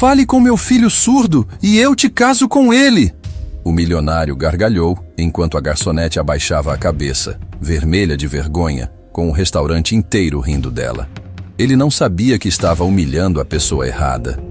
Fale com meu filho surdo e eu te caso com ele. O milionário gargalhou, enquanto a garçonete abaixava a cabeça, vermelha de vergonha, com o restaurante inteiro rindo dela. Ele não sabia que estava humilhando a pessoa errada.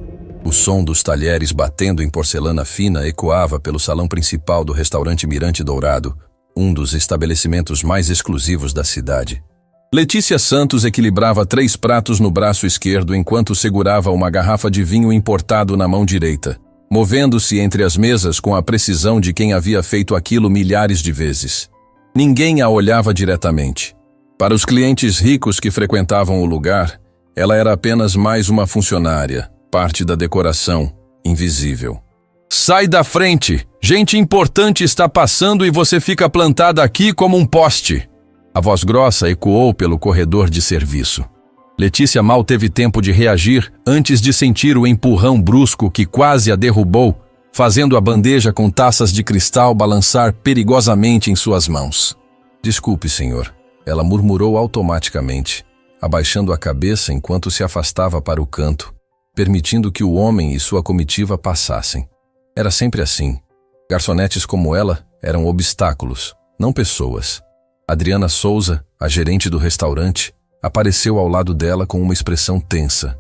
O som dos talheres batendo em porcelana fina ecoava pelo salão principal do restaurante Mirante Dourado, um dos estabelecimentos mais exclusivos da cidade. Letícia Santos equilibrava 3 pratos no braço esquerdo enquanto segurava uma garrafa de vinho importado na mão direita, movendo-se entre as mesas com a precisão de quem havia feito aquilo milhares de vezes. Ninguém a olhava diretamente. Para os clientes ricos que frequentavam o lugar, ela era apenas mais uma funcionária, parte da decoração, invisível. Sai da frente! Gente importante está passando e você fica plantada aqui como um poste! A voz grossa ecoou pelo corredor de serviço. Letícia mal teve tempo de reagir antes de sentir o empurrão brusco que quase a derrubou, fazendo a bandeja com taças de cristal balançar perigosamente em suas mãos. Desculpe, senhor, ela murmurou automaticamente, abaixando a cabeça enquanto se afastava para o canto, permitindo que o homem e sua comitiva passassem. Era sempre assim. Garçonetes como ela eram obstáculos, não pessoas. Adriana Souza, a gerente do restaurante, apareceu ao lado dela com uma expressão tensa.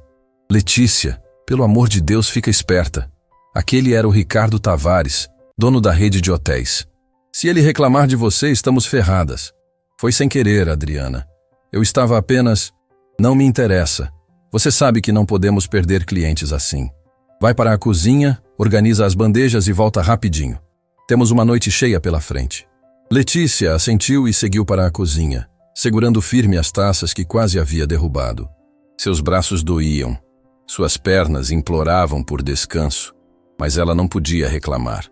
Letícia, pelo amor de Deus, fica esperta. Aquele era o Ricardo Tavares, dono da rede de hotéis. Se ele reclamar de você, estamos ferradas. Foi sem querer, Adriana. Eu estava apenas... Não me interessa. Você sabe que não podemos perder clientes assim. Vai para a cozinha, organiza as bandejas e volta rapidinho. Temos uma noite cheia pela frente. Letícia assentiu e seguiu para a cozinha, segurando firme as taças que quase havia derrubado. Seus braços doíam. Suas pernas imploravam por descanso, mas ela não podia reclamar.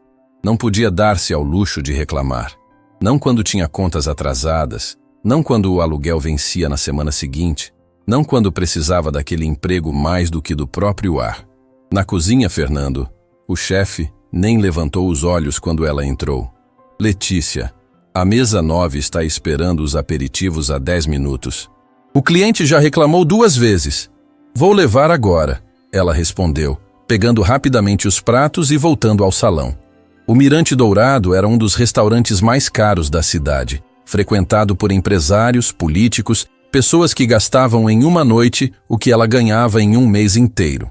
Não podia dar-se ao luxo de reclamar. Não quando tinha contas atrasadas, não quando o aluguel vencia na semana seguinte, não quando precisava daquele emprego mais do que do próprio ar. Na cozinha, Fernando, o chefe, nem levantou os olhos quando ela entrou. Letícia, a mesa 9 está esperando os aperitivos há 10 minutos. O cliente já reclamou 2 vezes. Vou levar agora, ela respondeu, pegando rapidamente os pratos e voltando ao salão. O Mirante Dourado era um dos restaurantes mais caros da cidade, frequentado por empresários, políticos, pessoas que gastavam em uma noite o que ela ganhava em um mês inteiro.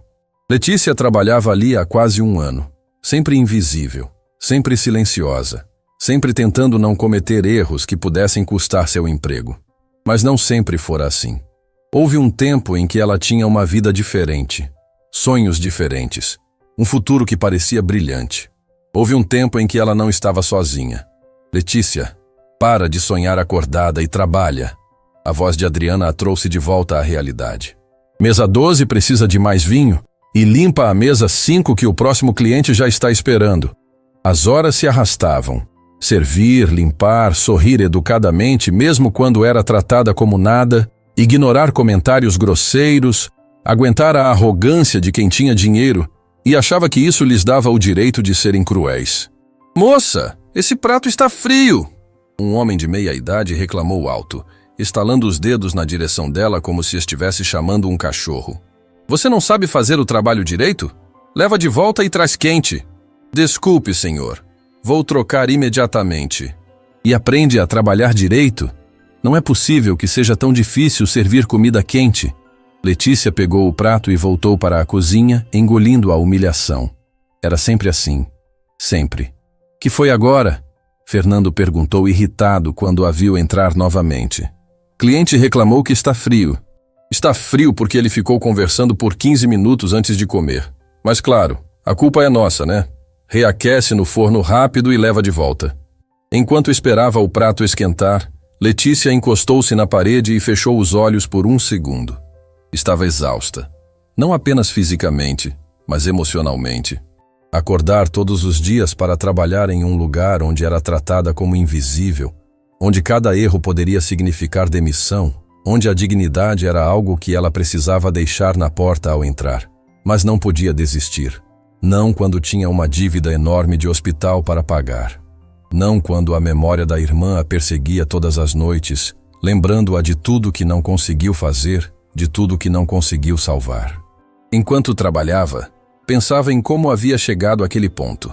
Letícia trabalhava ali há quase 1 ano, sempre invisível, sempre silenciosa, sempre tentando não cometer erros que pudessem custar seu emprego. Mas não sempre fora assim. Houve um tempo em que ela tinha uma vida diferente, sonhos diferentes, um futuro que parecia brilhante. Houve um tempo em que ela não estava sozinha. Letícia, para de sonhar acordada e trabalha. A voz de Adriana a trouxe de volta à realidade. Mesa 12 precisa de mais vinho e limpa a mesa 5 que o próximo cliente já está esperando. As horas se arrastavam. Servir, limpar, sorrir educadamente mesmo quando era tratada como nada, ignorar comentários grosseiros, aguentar a arrogância de quem tinha dinheiro e achava que isso lhes dava o direito de serem cruéis. Moça, esse prato está frio! Um homem de meia-idade reclamou alto, estalando os dedos na direção dela como se estivesse chamando um cachorro. Você não sabe fazer o trabalho direito? Leva de volta e traz quente. Desculpe, senhor. Vou trocar imediatamente. E aprende a trabalhar direito? Não é possível que seja tão difícil servir comida quente. Letícia pegou o prato e voltou para a cozinha, engolindo a humilhação. Era sempre assim. Sempre. Que foi agora? Fernando perguntou irritado quando a viu entrar novamente. Cliente reclamou que está frio. Está frio porque ele ficou conversando por 15 minutos antes de comer. Mas claro, a culpa é nossa, né? Reaquece no forno rápido e leva de volta. Enquanto esperava o prato esquentar, Letícia encostou-se na parede e fechou os olhos por 1 segundo. Estava exausta. Não apenas fisicamente, mas emocionalmente. Acordar todos os dias para trabalhar em um lugar onde era tratada como invisível, onde cada erro poderia significar demissão, onde a dignidade era algo que ela precisava deixar na porta ao entrar. Mas não podia desistir. Não quando tinha uma dívida enorme de hospital para pagar. Não quando a memória da irmã a perseguia todas as noites, lembrando-a de tudo que não conseguiu fazer, de tudo que não conseguiu salvar. Enquanto trabalhava, Pensava em como havia chegado àquele ponto.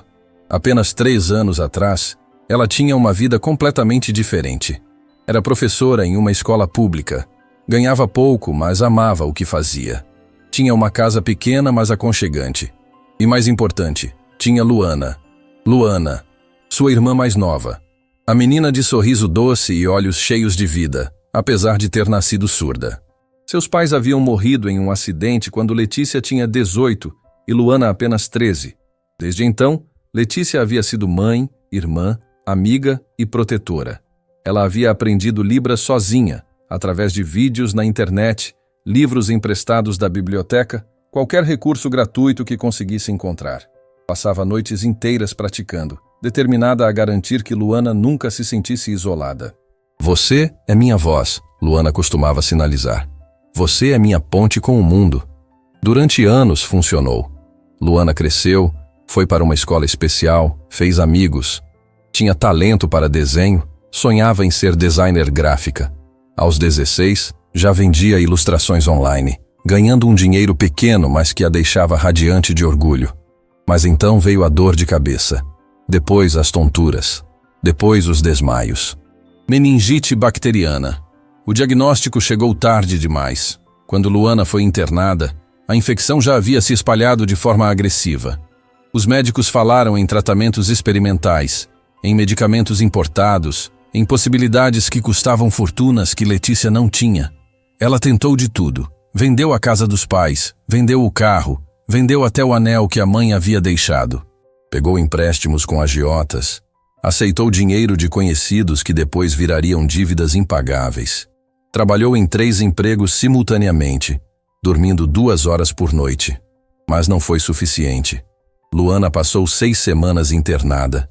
Apenas 3 anos atrás, ela tinha uma vida completamente diferente. Era professora em uma escola pública. Ganhava pouco, mas amava o que fazia. Tinha uma casa pequena, mas aconchegante. E mais importante, tinha Luana. Luana, sua irmã mais nova. A menina de sorriso doce e olhos cheios de vida, apesar de ter nascido surda. Seus pais haviam morrido em um acidente quando Letícia tinha 18 e Luana apenas 13. Desde então, Letícia havia sido mãe, irmã, amiga e protetora. Ela havia aprendido Libras sozinha, através de vídeos na internet, livros emprestados da biblioteca, qualquer recurso gratuito que conseguisse encontrar. Passava noites inteiras praticando, determinada a garantir que Luana nunca se sentisse isolada. Você é minha voz, Luana costumava sinalizar. Você é minha ponte com o mundo. Durante anos funcionou. Luana cresceu, foi para uma escola especial, fez amigos. Tinha talento para desenho, sonhava em ser designer gráfica. Aos 16, já vendia ilustrações online, ganhando um dinheiro pequeno, mas que a deixava radiante de orgulho. Mas então veio a dor de cabeça. Depois as tonturas. Depois os desmaios. Meningite bacteriana. O diagnóstico chegou tarde demais. Quando Luana foi internada, a infecção já havia se espalhado de forma agressiva. Os médicos falaram em tratamentos experimentais, em medicamentos importados, em possibilidades que custavam fortunas que Letícia não tinha. Ela tentou de tudo. Vendeu a casa dos pais, vendeu o carro, vendeu até o anel que a mãe havia deixado. Pegou empréstimos com agiotas. Aceitou dinheiro de conhecidos que depois virariam dívidas impagáveis. Trabalhou em 3 empregos simultaneamente, dormindo 2 horas por noite. Mas não foi suficiente. Luana passou 6 semanas internada.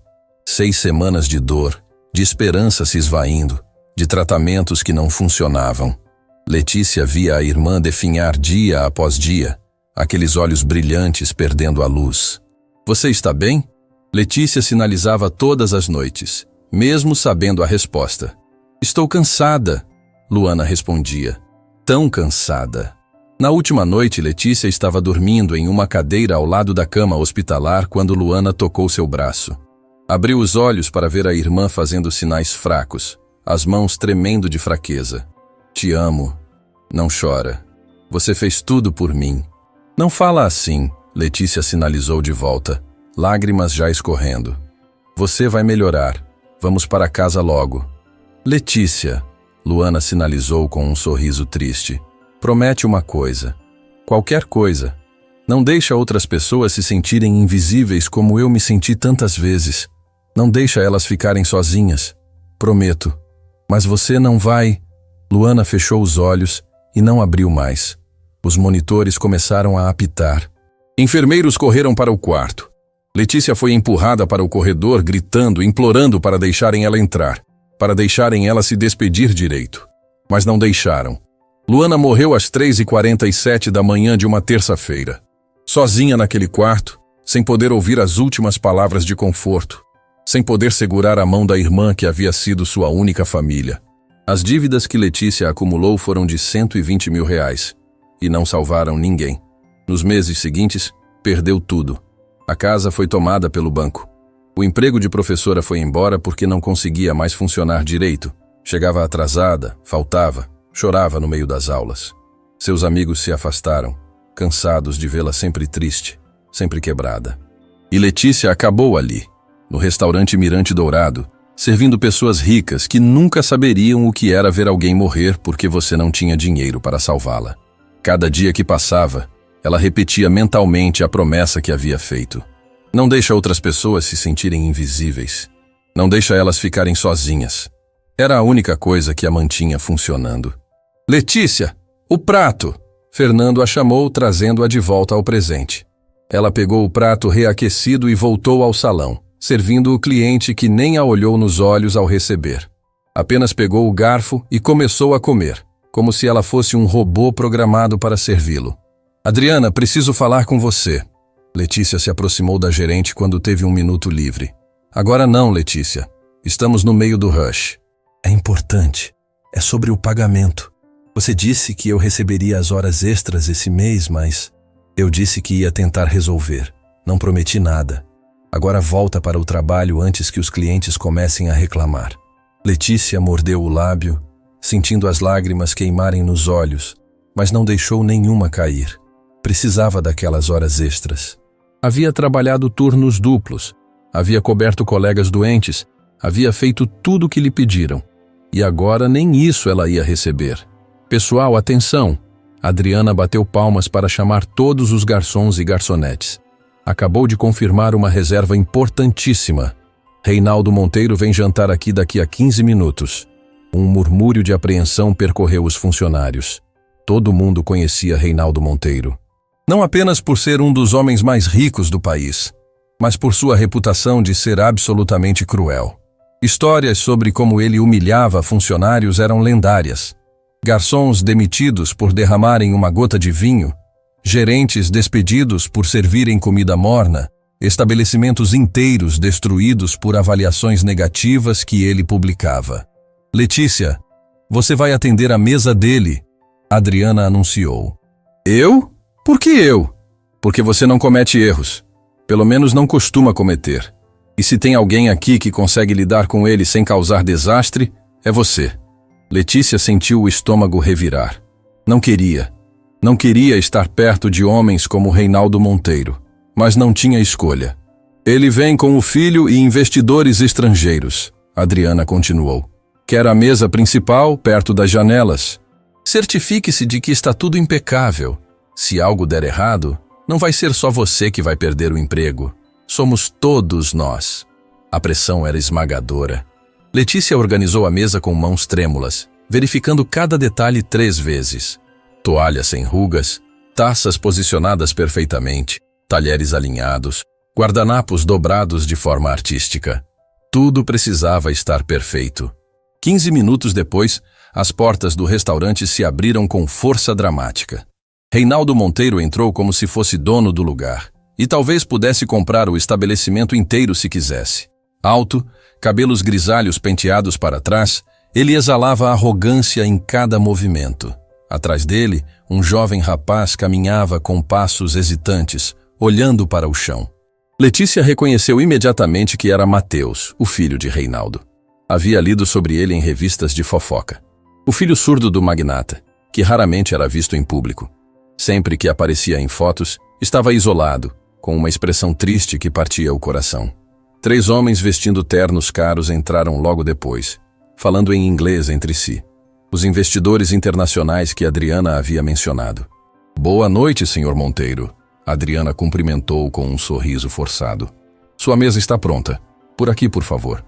6 semanas de dor, de esperança se esvaindo, de tratamentos que não funcionavam. Letícia via a irmã definhar dia após dia, aqueles olhos brilhantes perdendo a luz. Você está bem? Letícia sinalizava todas as noites, mesmo sabendo a resposta. Estou cansada, Luana respondia. Tão cansada. Na última noite, Letícia estava dormindo em uma cadeira ao lado da cama hospitalar quando Luana tocou seu braço. Abriu os olhos para ver a irmã fazendo sinais fracos, as mãos tremendo de fraqueza. Te amo. Não chora. Você fez tudo por mim. Não fala assim, Letícia sinalizou de volta, lágrimas já escorrendo. Você vai melhorar. Vamos para casa logo. Letícia, Luana sinalizou com um sorriso triste. Promete uma coisa. Qualquer coisa. Não deixa outras pessoas se sentirem invisíveis como eu me senti tantas vezes. Não deixa elas ficarem sozinhas. Prometo. Mas você não vai... Luana fechou os olhos e não abriu mais. Os monitores começaram a apitar. Enfermeiros correram para o quarto. Letícia foi empurrada para o corredor, gritando, implorando para deixarem ela entrar, para deixarem ela se despedir direito. Mas não deixaram. Luana morreu às 3h47 da manhã de uma terça-feira. Sozinha naquele quarto, sem poder ouvir as últimas palavras de conforto, sem poder segurar a mão da irmã que havia sido sua única família. As dívidas que Letícia acumulou foram de R$120 mil e não salvaram ninguém. Nos meses seguintes, perdeu tudo. A casa foi tomada pelo banco. O emprego de professora foi embora porque não conseguia mais funcionar direito. Chegava atrasada, faltava, chorava no meio das aulas. Seus amigos se afastaram, cansados de vê-la sempre triste, sempre quebrada. E Letícia acabou ali, no restaurante Mirante Dourado, servindo pessoas ricas que nunca saberiam o que era ver alguém morrer porque você não tinha dinheiro para salvá-la. Cada dia que passava, ela repetia mentalmente a promessa que havia feito. Não deixa outras pessoas se sentirem invisíveis. Não deixa elas ficarem sozinhas. Era a única coisa que a mantinha funcionando. Letícia, o prato! Fernando a chamou, trazendo-a de volta ao presente. Ela pegou o prato reaquecido e voltou ao salão, servindo o cliente que nem a olhou nos olhos ao receber. Apenas pegou o garfo e começou a comer, como se ela fosse um robô programado para servi-lo. Adriana, preciso falar com você. Letícia se aproximou da gerente quando teve um minuto livre. Agora não, Letícia. Estamos no meio do rush. É importante. É sobre o pagamento. Você disse que eu receberia as horas extras esse mês, mas... Eu disse que ia tentar resolver. Não prometi nada. Agora volta para o trabalho antes que os clientes comecem a reclamar. Letícia mordeu o lábio, sentindo as lágrimas queimarem nos olhos, mas não deixou nenhuma cair. Precisava daquelas horas extras. Havia trabalhado turnos duplos, havia coberto colegas doentes, havia feito tudo o que lhe pediram. E agora nem isso ela ia receber. Pessoal, atenção! Adriana bateu palmas para chamar todos os garçons e garçonetes. Acabou de confirmar uma reserva importantíssima. Reinaldo Monteiro vem jantar aqui daqui a 15 minutos. Um murmúrio de apreensão percorreu os funcionários. Todo mundo conhecia Reinaldo Monteiro. Não apenas por ser um dos homens mais ricos do país, mas por sua reputação de ser absolutamente cruel. Histórias sobre como ele humilhava funcionários eram lendárias. Garçons demitidos por derramarem uma gota de vinho, gerentes despedidos por servirem comida morna, estabelecimentos inteiros destruídos por avaliações negativas que ele publicava. Letícia, você vai atender a mesa dele, Adriana anunciou. Eu? Por que eu? Porque você não comete erros. Pelo menos não costuma cometer. E se tem alguém aqui que consegue lidar com ele sem causar desastre, é você. Letícia sentiu o estômago revirar. Não queria estar perto de homens como Reinaldo Monteiro, mas não tinha escolha. Ele vem com o filho e investidores estrangeiros, Adriana continuou. Quer a mesa principal, perto das janelas. Certifique-se de que está tudo impecável. Se algo der errado, não vai ser só você que vai perder o emprego. Somos todos nós. A pressão era esmagadora. Letícia organizou a mesa com mãos trêmulas, verificando cada detalhe 3 vezes. Toalhas sem rugas, taças posicionadas perfeitamente, talheres alinhados, guardanapos dobrados de forma artística. Tudo precisava estar perfeito. 15 minutos depois, as portas do restaurante se abriram com força dramática. Reinaldo Monteiro entrou como se fosse dono do lugar, e talvez pudesse comprar o estabelecimento inteiro se quisesse. Alto, cabelos grisalhos penteados para trás, ele exalava arrogância em cada movimento. Atrás dele, um jovem rapaz caminhava com passos hesitantes, olhando para o chão. Letícia reconheceu imediatamente que era Mateus, o filho de Reinaldo. Havia lido sobre ele em revistas de fofoca. O filho surdo do magnata, que raramente era visto em público. Sempre que aparecia em fotos, estava isolado, com uma expressão triste que partia o coração. 3 homens vestindo ternos caros entraram logo depois, falando em inglês entre si. Os investidores internacionais que Adriana havia mencionado. Boa noite, Sr. Monteiro. Adriana cumprimentou com um sorriso forçado. Sua mesa está pronta. Por aqui, por favor.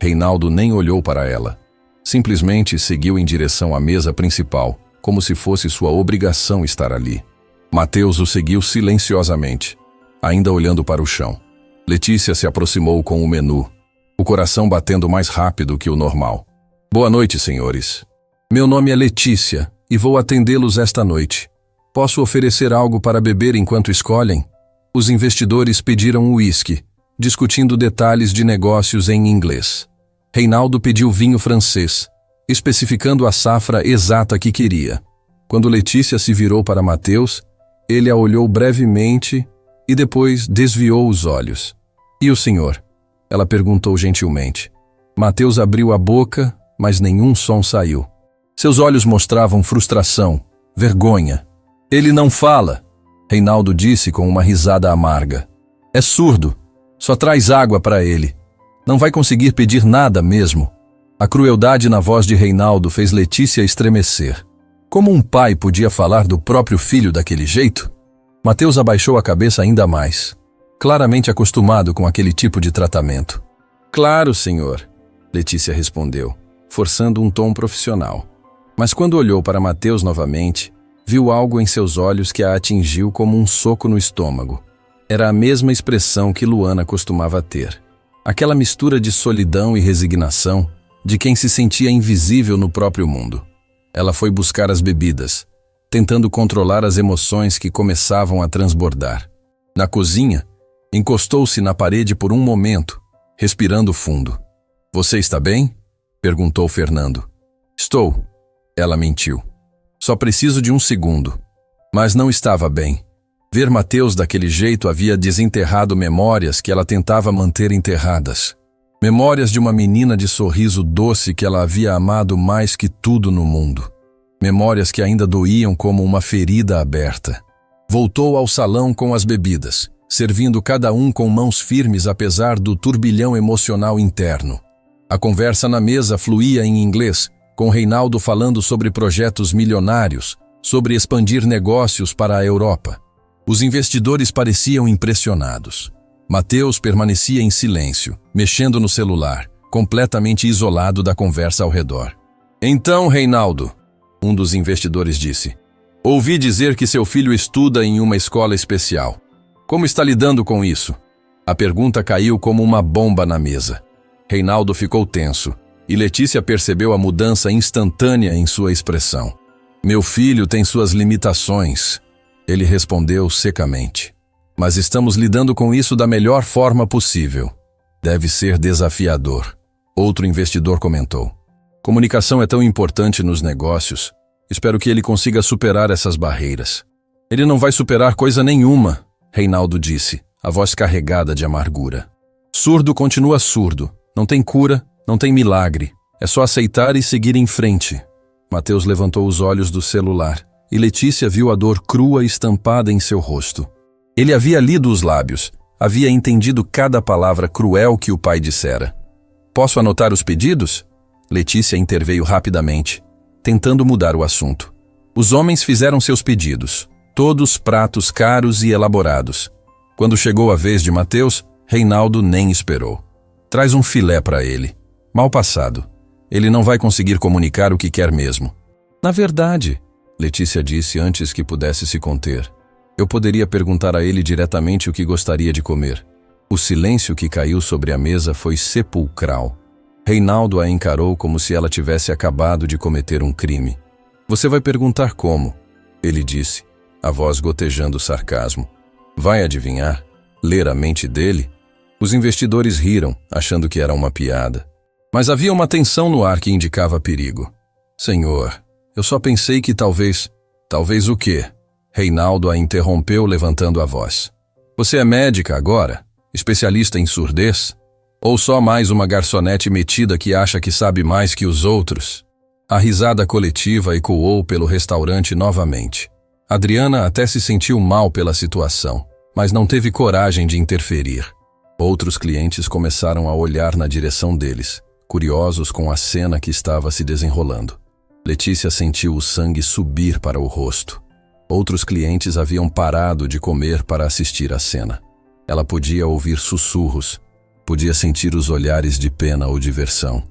Reinaldo nem olhou para ela. Simplesmente seguiu em direção à mesa principal, como se fosse sua obrigação estar ali. Mateus o seguiu silenciosamente, ainda olhando para o chão. Letícia se aproximou com o menu, o coração batendo mais rápido que o normal. Boa noite, senhores. Meu nome é Letícia e vou atendê-los esta noite. Posso oferecer algo para beber enquanto escolhem? Os investidores pediram uísque, discutindo detalhes de negócios em inglês. Reinaldo pediu vinho francês, especificando a safra exata que queria. Quando Letícia se virou para Mateus, ele a olhou brevemente e depois desviou os olhos. E o senhor? Ela perguntou gentilmente. Mateus abriu a boca, mas nenhum som saiu. Seus olhos mostravam frustração, vergonha. Ele não fala, Reinaldo disse com uma risada amarga. É surdo, só traz água para ele. Não vai conseguir pedir nada mesmo. A crueldade na voz de Reinaldo fez Letícia estremecer. Como um pai podia falar do próprio filho daquele jeito? Mateus abaixou a cabeça ainda mais, claramente acostumado com aquele tipo de tratamento. Claro, senhor, Letícia respondeu, forçando um tom profissional. Mas quando olhou para Mateus novamente, viu algo em seus olhos que a atingiu como um soco no estômago. Era a mesma expressão que Luana costumava ter. Aquela mistura de solidão e resignação, de quem se sentia invisível no próprio mundo. Ela foi buscar as bebidas, tentando controlar as emoções que começavam a transbordar. Na cozinha, encostou-se na parede por um momento, respirando fundo. Você está bem? Perguntou Fernando. Estou. Ela mentiu. Só preciso de um segundo. Mas não estava bem. Ver Mateus daquele jeito havia desenterrado memórias que ela tentava manter enterradas. Memórias de uma menina de sorriso doce que ela havia amado mais que tudo no mundo. Memórias que ainda doíam como uma ferida aberta. Voltou ao salão com as bebidas, servindo cada um com mãos firmes apesar do turbilhão emocional interno. A conversa na mesa fluía em inglês, com Reinaldo falando sobre projetos milionários, sobre expandir negócios para a Europa. Os investidores pareciam impressionados. Mateus permanecia em silêncio, mexendo no celular, completamente isolado da conversa ao redor. Então, Reinaldo, um dos investidores disse, ouvi dizer que seu filho estuda em uma escola especial. Como está lidando com isso? A pergunta caiu como uma bomba na mesa. Reinaldo ficou tenso, e Letícia percebeu a mudança instantânea em sua expressão. Meu filho tem suas limitações, ele respondeu secamente. Mas estamos lidando com isso da melhor forma possível. Deve ser desafiador. Outro investidor comentou. Comunicação é tão importante nos negócios. Espero que ele consiga superar essas barreiras. Ele não vai superar coisa nenhuma, Reinaldo disse, a voz carregada de amargura. Surdo continua surdo. Não tem cura, não tem milagre. É só aceitar e seguir em frente. Mateus levantou os olhos do celular e Letícia viu a dor crua estampada em seu rosto. Ele havia lido os lábios, havia entendido cada palavra cruel que o pai dissera. Posso anotar os pedidos? Letícia interveio rapidamente, tentando mudar o assunto. Os homens fizeram seus pedidos, todos pratos caros e elaborados. Quando chegou a vez de Mateus, Reinaldo nem esperou. Traz um filé para ele. Mal passado. Ele não vai conseguir comunicar o que quer mesmo. Na verdade, Letícia disse antes que pudesse se conter. Eu poderia perguntar a ele diretamente o que gostaria de comer. O silêncio que caiu sobre a mesa foi sepulcral. Reinaldo a encarou como se ela tivesse acabado de cometer um crime. Você vai perguntar como? Ele disse, a voz gotejando sarcasmo. Vai adivinhar? Ler a mente dele? Os investidores riram, achando que era uma piada. Mas havia uma tensão no ar que indicava perigo. Senhor, eu só pensei que talvez... Talvez o quê? Reinaldo a interrompeu levantando a voz. Você é médica agora? Especialista em surdez? Ou só mais uma garçonete metida que acha que sabe mais que os outros? A risada coletiva ecoou pelo restaurante novamente. Adriana até se sentiu mal pela situação, mas não teve coragem de interferir. Outros clientes começaram a olhar na direção deles, curiosos com a cena que estava se desenrolando. Letícia sentiu o sangue subir para o rosto. Outros clientes haviam parado de comer para assistir à cena. Ela podia ouvir sussurros, podia sentir os olhares de pena ou diversão.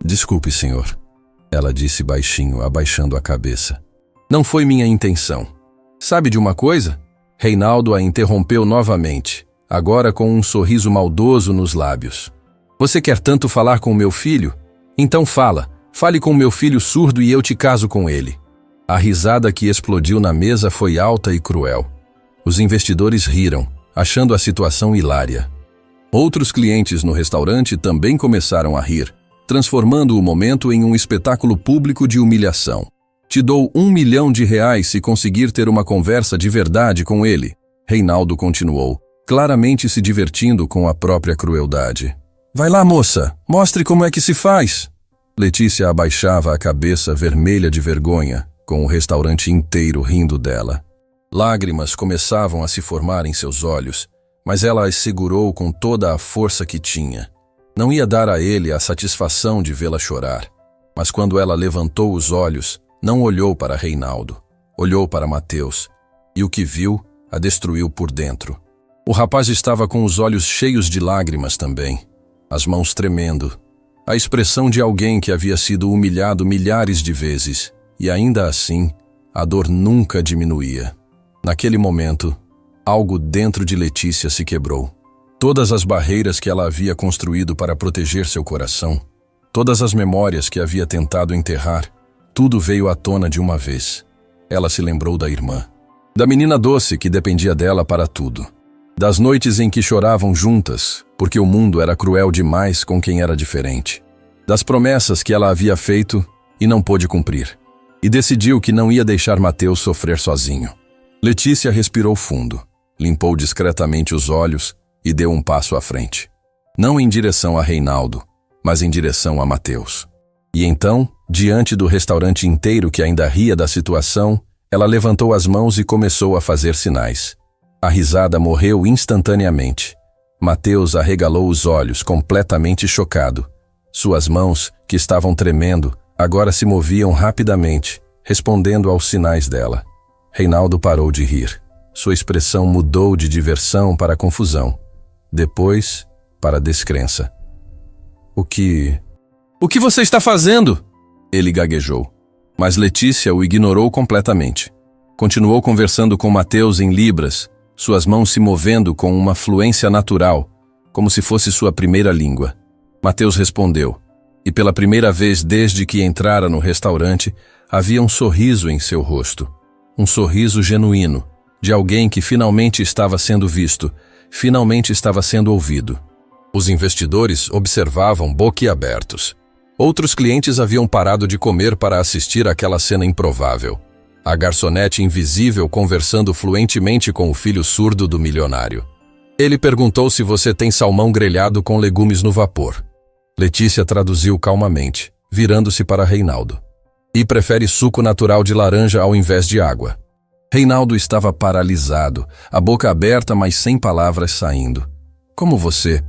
Desculpe, senhor, ela disse baixinho, abaixando a cabeça. Não foi minha intenção. Sabe de uma coisa? Reinaldo a interrompeu novamente, agora com um sorriso maldoso nos lábios. Você quer tanto falar com meu filho? Então fale com meu filho surdo e eu te caso com ele. A risada que explodiu na mesa foi alta e cruel. Os investidores riram, achando a situação hilária. Outros clientes no restaurante também começaram a rir, transformando o momento em um espetáculo público de humilhação. Te dou R$1 milhão se conseguir ter uma conversa de verdade com ele, Reinaldo continuou, claramente se divertindo com a própria crueldade. Vai lá, moça, mostre como é que se faz. Letícia abaixava a cabeça vermelha de vergonha, com o restaurante inteiro rindo dela. Lágrimas começavam a se formar em seus olhos, mas ela as segurou com toda a força que tinha. Não ia dar a ele a satisfação de vê-la chorar, mas quando ela levantou os olhos, não olhou para Reinaldo, olhou para Mateus, e o que viu a destruiu por dentro. O rapaz estava com os olhos cheios de lágrimas também, as mãos tremendo, a expressão de alguém que havia sido humilhado milhares de vezes, e ainda assim, a dor nunca diminuía. Naquele momento, algo dentro de Letícia se quebrou. Todas as barreiras que ela havia construído para proteger seu coração, todas as memórias que havia tentado enterrar, tudo veio à tona de uma vez. Ela se lembrou da irmã, da menina doce que dependia dela para tudo, das noites em que choravam juntas, porque o mundo era cruel demais com quem era diferente, das promessas que ela havia feito e não pôde cumprir, e decidiu que não ia deixar Mateus sofrer sozinho. Letícia respirou fundo. limpou discretamente os olhos e deu um passo à frente. Não em direção a Reinaldo, mas em direção a Mateus. E então, diante do restaurante inteiro que ainda ria da situação, ela levantou as mãos e começou a fazer sinais. A risada morreu instantaneamente. Mateus arregalou os olhos, completamente chocado. Suas mãos, que estavam tremendo, agora se moviam rapidamente, respondendo aos sinais dela. Reinaldo parou de rir. Sua expressão mudou de diversão para confusão. Depois, para descrença. O que você está fazendo? Ele gaguejou. Mas Letícia o ignorou completamente. Continuou conversando com Mateus em libras, suas mãos se movendo com uma fluência natural, como se fosse sua primeira língua. Mateus respondeu, e pela primeira vez desde que entrara no restaurante, havia um sorriso em seu rosto. Um sorriso genuíno, de alguém que finalmente estava sendo visto, finalmente estava sendo ouvido. Os investidores observavam boquiabertos. Outros clientes haviam parado de comer para assistir àquela cena improvável. A garçonete invisível conversando fluentemente com o filho surdo do milionário. Ele perguntou se você tem salmão grelhado com legumes no vapor. Letícia traduziu calmamente, virando-se para Reinaldo. E prefere suco natural de laranja ao invés de água. Reinaldo estava paralisado, a boca aberta, mas sem palavras saindo. Como você?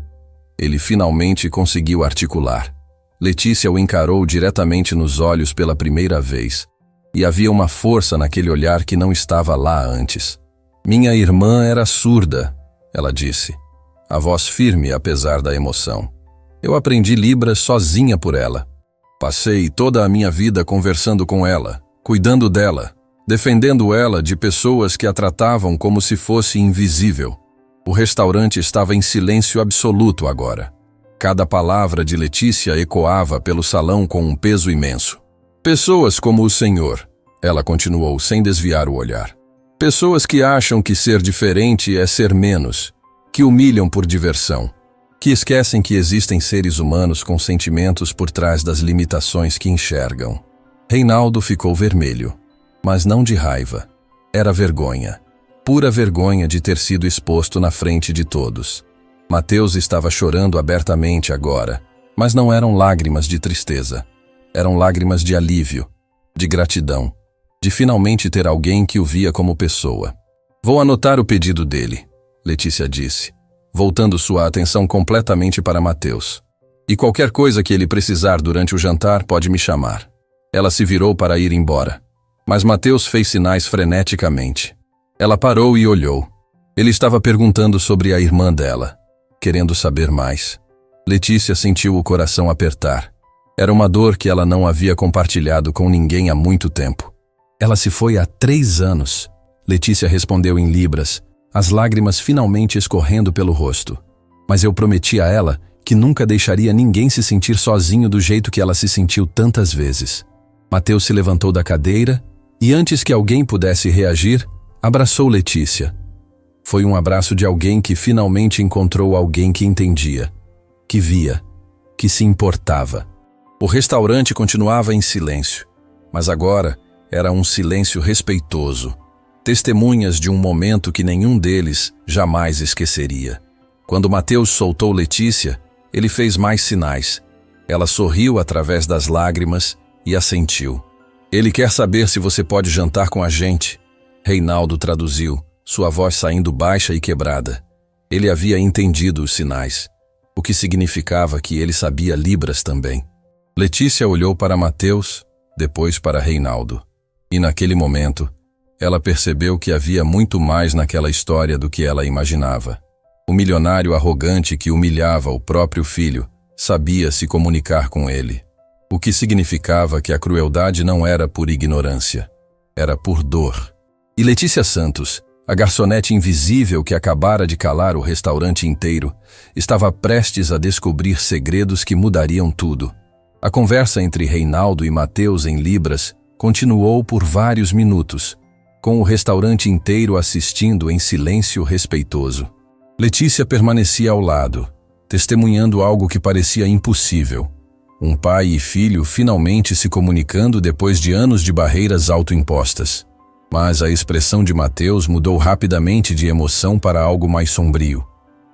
Ele finalmente conseguiu articular. Letícia o encarou diretamente nos olhos pela primeira vez. E havia uma força naquele olhar que não estava lá antes. Minha irmã era surda, ela disse. A voz firme apesar da emoção. Eu aprendi Libras sozinha por ela. Passei toda a minha vida conversando com ela, cuidando dela, defendendo ela de pessoas que a tratavam como se fosse invisível. O restaurante estava em silêncio absoluto agora. Cada palavra de Letícia ecoava pelo salão com um peso imenso. Pessoas como o senhor, ela continuou sem desviar o olhar. Pessoas que acham que ser diferente é ser menos, que humilham por diversão, que esquecem que existem seres humanos com sentimentos por trás das limitações que enxergam. Reinaldo ficou vermelho, mas não de raiva. Era vergonha. Pura vergonha de ter sido exposto na frente de todos. Mateus estava chorando abertamente agora, mas não eram lágrimas de tristeza. Eram lágrimas de alívio, de gratidão, de finalmente ter alguém que o via como pessoa. Vou anotar o pedido dele, Letícia disse, voltando sua atenção completamente para Mateus. E qualquer coisa que ele precisar durante o jantar pode me chamar. Ela se virou para ir embora, mas Mateus fez sinais freneticamente. Ela parou e olhou. Ele estava perguntando sobre a irmã dela, querendo saber mais. Letícia sentiu o coração apertar. Era uma dor que ela não havia compartilhado com ninguém há muito tempo. Ela se foi há 3 anos. Letícia respondeu em libras, as lágrimas finalmente escorrendo pelo rosto. Mas eu prometi a ela que nunca deixaria ninguém se sentir sozinho do jeito que ela se sentiu tantas vezes. Mateus se levantou da cadeira e, antes que alguém pudesse reagir, abraçou Letícia. Foi um abraço de alguém que finalmente encontrou alguém que entendia, que via, que se importava. O restaurante continuava em silêncio, mas agora era um silêncio respeitoso, testemunhas de um momento que nenhum deles jamais esqueceria. Quando Mateus soltou Letícia, ele fez mais sinais. Ela sorriu através das lágrimas e assentiu. Ele quer saber se você pode jantar com a gente. Reinaldo traduziu, sua voz saindo baixa e quebrada. Ele havia entendido os sinais, o que significava que ele sabia Libras também. Letícia olhou para Mateus, depois para Reinaldo. E naquele momento, ela percebeu que havia muito mais naquela história do que ela imaginava. O milionário arrogante que humilhava o próprio filho sabia se comunicar com ele, o que significava que a crueldade não era por ignorância, era por dor. E Letícia Santos, a garçonete invisível que acabara de calar o restaurante inteiro, estava prestes a descobrir segredos que mudariam tudo. A conversa entre Reinaldo e Mateus em Libras continuou por vários minutos, com o restaurante inteiro assistindo em silêncio respeitoso. Letícia permanecia ao lado, testemunhando algo que parecia impossível. Um pai e filho finalmente se comunicando depois de anos de barreiras autoimpostas. Mas a expressão de Mateus mudou rapidamente de emoção para algo mais sombrio.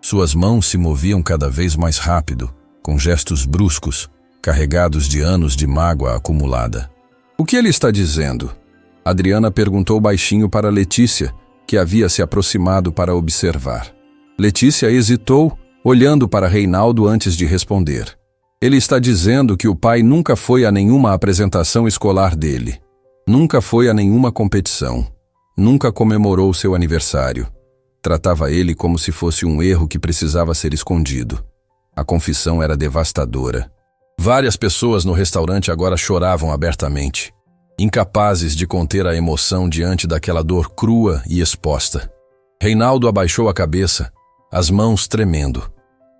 Suas mãos se moviam cada vez mais rápido, com gestos bruscos, carregados de anos de mágoa acumulada. "O que ele está dizendo?" Adriana perguntou baixinho para Letícia, que havia se aproximado para observar. Letícia hesitou, olhando para Reinaldo antes de responder. "Ele está dizendo que o pai nunca foi a nenhuma apresentação escolar dele. Nunca foi a nenhuma competição. Nunca comemorou seu aniversário. Tratava ele como se fosse um erro que precisava ser escondido." A confissão era devastadora. Várias pessoas no restaurante agora choravam abertamente, incapazes de conter a emoção diante daquela dor crua e exposta. Reinaldo abaixou a cabeça, as mãos tremendo.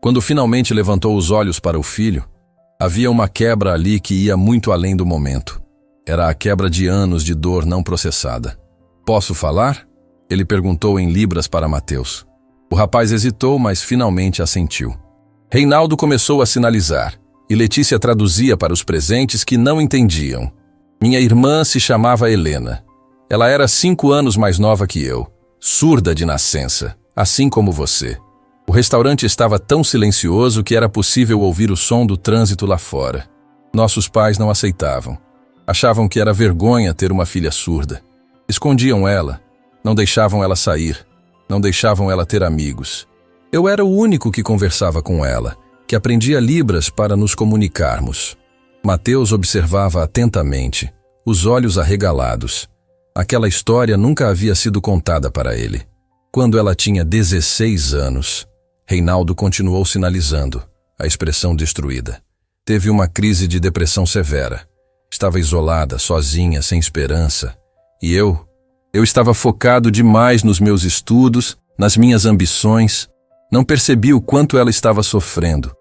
Quando finalmente levantou os olhos para o filho, havia uma quebra ali que ia muito além do momento. Era a quebra de anos de dor não processada. "Posso falar?" Ele perguntou em libras para Mateus. O rapaz hesitou, mas finalmente assentiu. Reinaldo começou a sinalizar, e Letícia traduzia para os presentes que não entendiam. "Minha irmã se chamava Helena. Ela era 5 anos mais nova que eu, surda de nascença, assim como você." O restaurante estava tão silencioso que era possível ouvir o som do trânsito lá fora. Nossos pais não aceitavam. Achavam que era vergonha ter uma filha surda. Escondiam ela, não deixavam ela sair, não deixavam ela ter amigos. Eu era o único que conversava com ela, que aprendia libras para nos comunicarmos. Mateus observava atentamente, os olhos arregalados. Aquela história nunca havia sido contada para ele. Quando ela tinha 16 anos, Reinaldo continuou sinalizando, a expressão destruída. Teve uma crise de depressão severa. Estava isolada, sozinha, sem esperança. E eu estava focado demais nos meus estudos, nas minhas ambições. Não percebi o quanto ela estava sofrendo.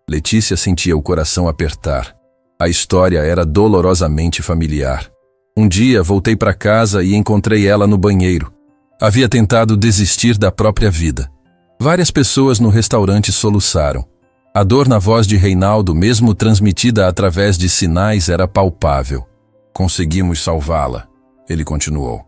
Letícia sentia o coração apertar. A história era dolorosamente familiar. Um dia voltei para casa e encontrei ela no banheiro. Havia tentado desistir da própria vida. Várias pessoas no restaurante soluçaram. A dor na voz de Reinaldo, mesmo transmitida através de sinais, era palpável. "Conseguimos salvá-la", ele continuou.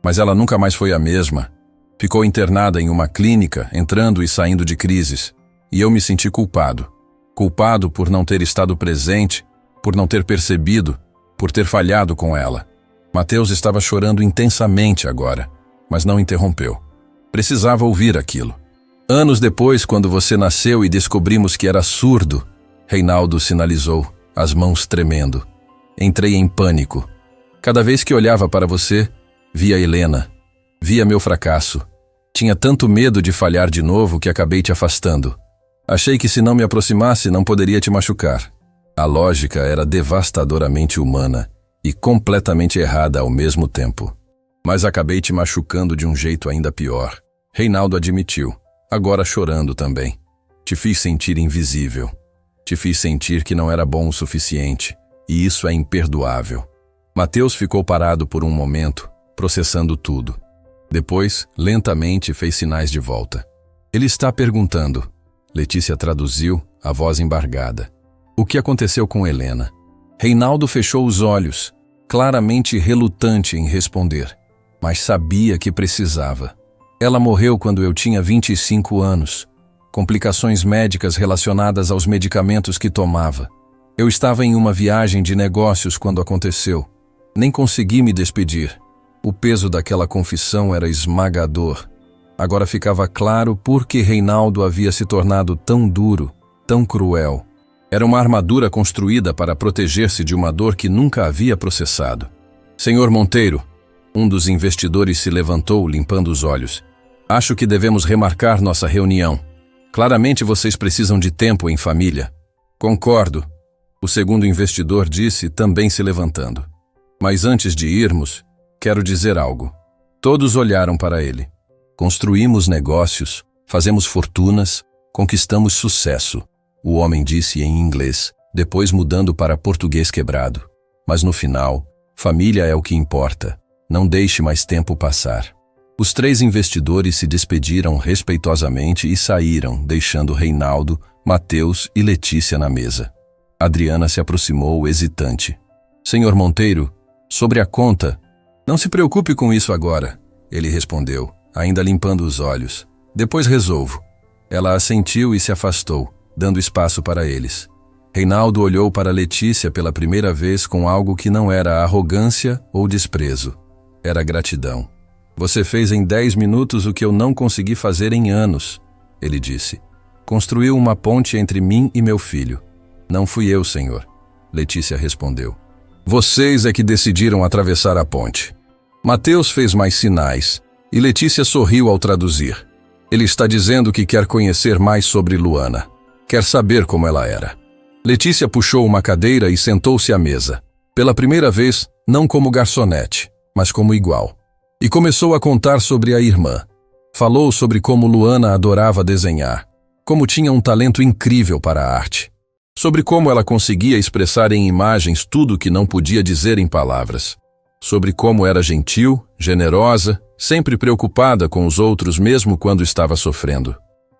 "Mas ela nunca mais foi a mesma. Ficou internada em uma clínica, entrando e saindo de crises. E eu me senti culpado. Culpado por não ter estado presente, por não ter percebido, por ter falhado com ela." Mateus estava chorando intensamente agora, mas não interrompeu. Precisava ouvir aquilo. "Anos depois, quando você nasceu e descobrimos que era surdo", Reinaldo sinalizou, as mãos tremendo. "Entrei em pânico. Cada vez que olhava para você, via Helena, via meu fracasso. Tinha tanto medo de falhar de novo que acabei te afastando. Achei que se não me aproximasse não poderia te machucar." A lógica era devastadoramente humana e completamente errada ao mesmo tempo. "Mas acabei te machucando de um jeito ainda pior", Reinaldo admitiu, agora chorando também. "Te fiz sentir invisível. Te fiz sentir que não era bom o suficiente, e isso é imperdoável." Mateus ficou parado por um momento, processando tudo. Depois, lentamente, fez sinais de volta. "Ele está perguntando." Letícia traduziu, a voz embargada. "O que aconteceu com Helena?" Reinaldo fechou os olhos, claramente relutante em responder, mas sabia que precisava. "Ela morreu quando eu tinha 25 anos. Complicações médicas relacionadas aos medicamentos que tomava. Eu estava em uma viagem de negócios quando aconteceu. Nem consegui me despedir. O peso daquela confissão era esmagador. Agora ficava claro por que Reinaldo havia se tornado tão duro, tão cruel. Era uma armadura construída para proteger-se de uma dor que nunca havia processado. "Senhor Monteiro", um dos investidores se levantou, limpando os olhos. "Acho que devemos remarcar nossa reunião. Claramente vocês precisam de tempo em família." "Concordo", o segundo investidor disse, também se levantando. "Mas antes de irmos, quero dizer algo." Todos olharam para ele. "Construímos negócios, fazemos fortunas, conquistamos sucesso", o homem disse em inglês, depois mudando para português quebrado. "Mas no final, família é o que importa. Não deixe mais tempo passar." Os 3 investidores se despediram respeitosamente e saíram, deixando Reinaldo, Mateus e Letícia na mesa. Adriana se aproximou, hesitante. "Senhor Monteiro, sobre a conta, Não se preocupe com isso agora, ele respondeu, ainda limpando os olhos. Depois resolvo. Ela assentiu e se afastou, dando espaço para eles. Reinaldo olhou para Letícia pela primeira vez com algo que não era arrogância ou desprezo. Era gratidão. Você fez em 10 minutos o que eu não consegui fazer em anos, ele disse. Construiu uma ponte entre mim e meu filho. Não fui eu, senhor, Letícia respondeu. Vocês é que decidiram atravessar a ponte. Mateus fez mais sinais, e Letícia sorriu ao traduzir. Ele está dizendo que quer conhecer mais sobre Luana. Quer saber como ela era. Letícia puxou uma cadeira e sentou-se à mesa. Pela primeira vez, não como garçonete, mas como igual. E começou a contar sobre a irmã. Falou sobre como Luana adorava desenhar, como tinha um talento incrível para a arte, sobre como ela conseguia expressar em imagens tudo o que não podia dizer em palavras, sobre como era gentil, generosa, sempre preocupada com os outros mesmo quando estava sofrendo.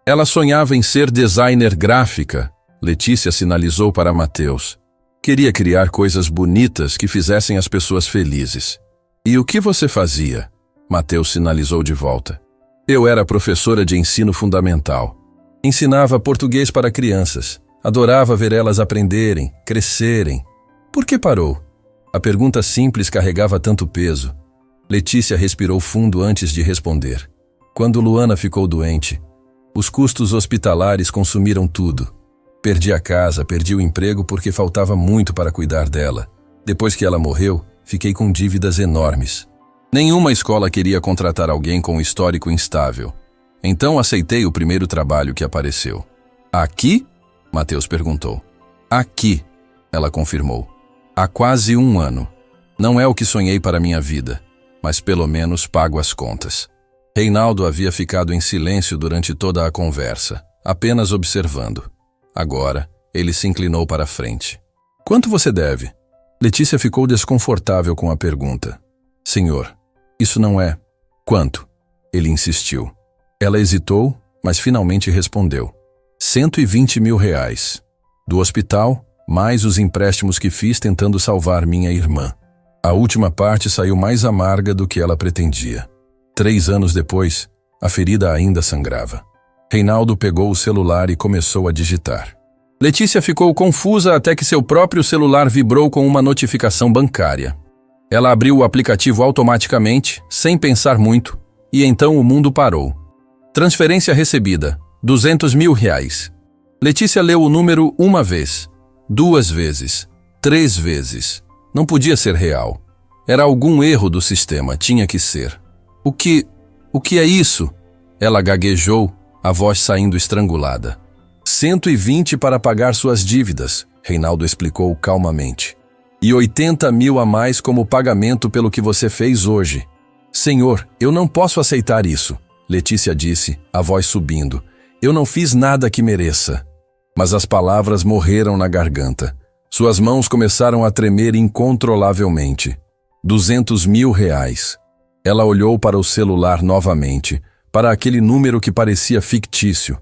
Ela sonhava em ser designer gráfica, Letícia sinalizou para Mateus. Queria criar coisas bonitas que fizessem as pessoas felizes. E o que você fazia? Mateus sinalizou de volta. Eu era professora de ensino fundamental. Ensinava português para crianças. Adorava ver elas aprenderem, crescerem. Por que parou? A pergunta simples carregava tanto peso. Letícia respirou fundo antes de responder. Quando Luana ficou doente, os custos hospitalares consumiram tudo. Perdi a casa, perdi o emprego porque faltava muito para cuidar dela. Depois que ela morreu, fiquei com dívidas enormes. Nenhuma escola queria contratar alguém com um histórico instável. Então aceitei o primeiro trabalho que apareceu. Aqui? Mateus perguntou. Aqui, ela confirmou. Há quase 1 ano. Não é o que sonhei para minha vida, mas pelo menos pago as contas. Reinaldo havia ficado em silêncio durante toda a conversa, apenas observando. Agora, ele se inclinou para a frente. Quanto você deve? Letícia ficou desconfortável com a pergunta. Senhor, isso não é... Quanto? Ele insistiu. Ela hesitou, mas finalmente respondeu. 120 mil reais. Do hospital, mais os empréstimos que fiz tentando salvar minha irmã. A última parte saiu mais amarga do que ela pretendia. 3 anos depois, a ferida ainda sangrava. Reinaldo pegou o celular e começou a digitar. Letícia ficou confusa até que seu próprio celular vibrou com uma notificação bancária. Ela abriu o aplicativo automaticamente, sem pensar muito, e então o mundo parou. Transferência recebida, 200 mil reais. Letícia leu o número 1 vez, 2 vezes, 3 vezes. Não podia ser real. Era algum erro do sistema, tinha que ser. O que é isso? Ela gaguejou, a voz saindo estrangulada. 120 para pagar suas dívidas, Reinaldo explicou calmamente. E 80 mil a mais como pagamento pelo que você fez hoje. Senhor, eu não posso aceitar isso, Letícia disse, a voz subindo. Eu não fiz nada que mereça. Mas as palavras morreram na garganta. Suas mãos começaram a tremer incontrolavelmente. 200 mil reais. Ela olhou para o celular novamente, para aquele número que parecia fictício.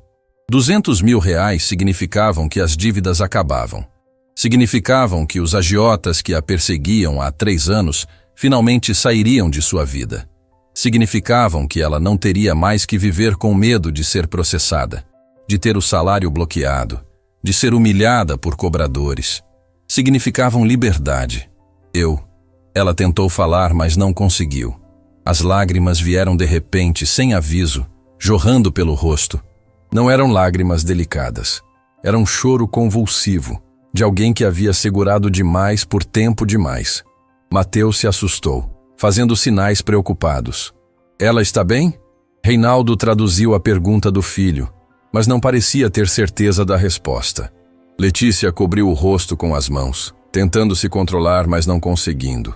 200 mil reais significavam que as dívidas acabavam. Significavam que os agiotas que a perseguiam há 3 anos finalmente sairiam de sua vida. Significavam que ela não teria mais que viver com medo de ser processada, de ter o salário bloqueado, de ser humilhada por cobradores. Significavam liberdade. Ela tentou falar, mas não conseguiu. As lágrimas vieram de repente, sem aviso, jorrando pelo rosto. Não eram lágrimas delicadas. Era um choro convulsivo, de alguém que havia segurado demais por tempo demais. Mateus se assustou, fazendo sinais preocupados. Ela está bem? Reinaldo traduziu a pergunta do filho, mas não parecia ter certeza da resposta. Letícia cobriu o rosto com as mãos, tentando se controlar, mas não conseguindo.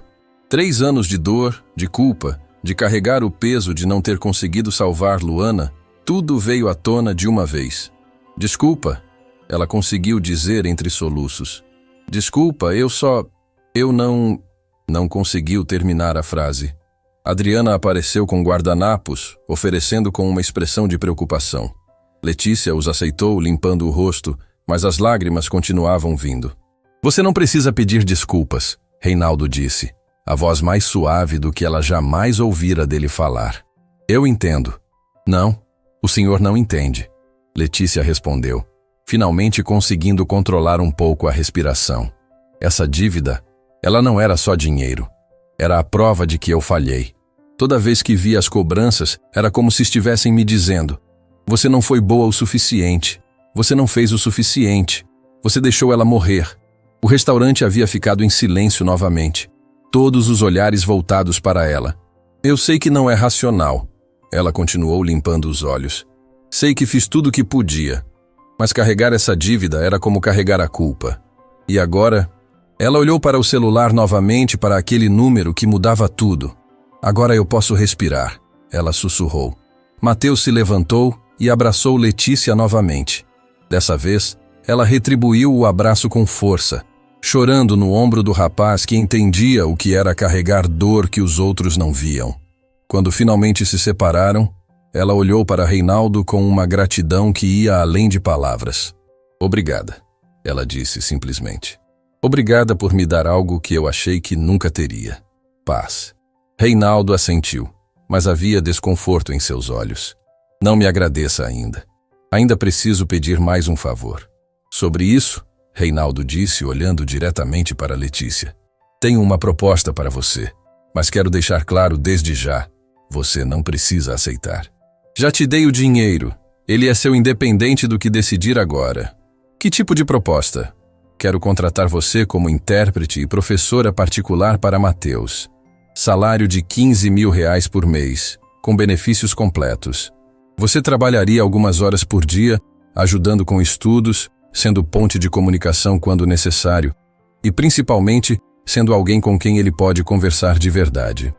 3 anos de dor, de culpa, de carregar o peso de não ter conseguido salvar Luana, tudo veio à tona de uma vez. Desculpa, ela conseguiu dizer entre soluços. Desculpa, eu não... Não conseguiu terminar a frase. Adriana apareceu com guardanapos, oferecendo com uma expressão de preocupação. Letícia os aceitou, limpando o rosto, mas as lágrimas continuavam vindo. Você não precisa pedir desculpas, Reinaldo disse. a voz mais suave do que ela jamais ouvira dele falar. Eu entendo. Não, o senhor não entende. Letícia respondeu, finalmente conseguindo controlar um pouco a respiração. Essa dívida, ela não era só dinheiro. Era a prova de que eu falhei. Toda vez que via as cobranças, era como se estivessem me dizendo: você não foi boa o suficiente. Você não fez o suficiente. Você deixou ela morrer. O restaurante havia ficado em silêncio novamente. Todos os olhares voltados para ela. Eu sei que não é racional. Ela continuou limpando os olhos. Sei que fiz tudo o que podia. Mas carregar essa dívida era como carregar a culpa. E agora? Ela olhou para o celular novamente, para aquele número que mudava tudo. Agora eu posso respirar, ela sussurrou. Mateus se levantou e abraçou Letícia novamente. Dessa vez, ela retribuiu o abraço com força, chorando no ombro do rapaz que entendia o que era carregar dor que os outros não viam. Quando finalmente se separaram, ela olhou para Reinaldo com uma gratidão que ia além de palavras. Obrigada, ela disse simplesmente. Obrigada por me dar algo que eu achei que nunca teria. Paz. Reinaldo assentiu, mas havia desconforto em seus olhos. Não me agradeça ainda. Ainda preciso pedir mais um favor. Sobre isso, Reinaldo disse, olhando diretamente para Letícia. Tenho uma proposta para você, mas quero deixar claro desde já, você não precisa aceitar. Já te dei o dinheiro, ele é seu independente do que decidir agora. Que tipo de proposta? Quero contratar você como intérprete e professora particular para Mateus. Salário de R$15 mil por mês, com benefícios completos. Você trabalharia algumas horas por dia, ajudando com estudos, sendo ponte de comunicação quando necessário, e principalmente sendo alguém com quem ele pode conversar de verdade.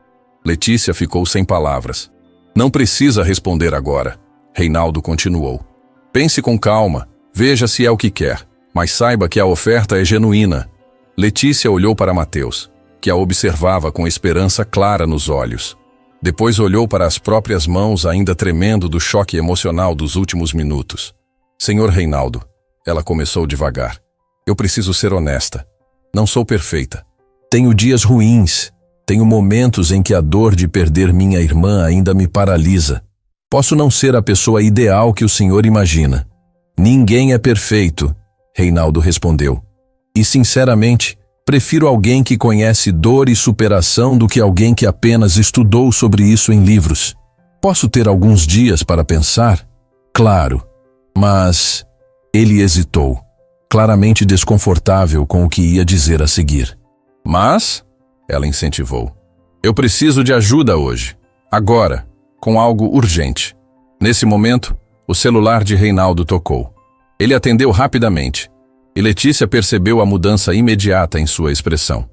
Letícia ficou sem palavras. Não precisa responder agora, Reinaldo continuou. Pense com calma, veja se é o que quer, mas saiba que a oferta é genuína. Letícia olhou para Mateus, que a observava com esperança clara nos olhos. Depois olhou para as próprias mãos ainda tremendo do choque emocional dos últimos minutos. Senhor Reinaldo, ela começou devagar. Eu preciso ser honesta. Não sou perfeita. Tenho dias ruins. Tenho momentos em que a dor de perder minha irmã ainda me paralisa. Posso não ser a pessoa ideal que o senhor imagina. Ninguém é perfeito, Reinaldo respondeu. E, sinceramente, prefiro alguém que conhece dor e superação do que alguém que apenas estudou sobre isso em livros. Posso ter alguns dias para pensar? Claro, mas... Ele hesitou, claramente desconfortável com o que ia dizer a seguir. Mas, ela incentivou, eu preciso de ajuda hoje, agora, com algo urgente. Nesse momento, o celular de Reinaldo tocou. Ele atendeu rapidamente, e Letícia percebeu a mudança imediata em sua expressão.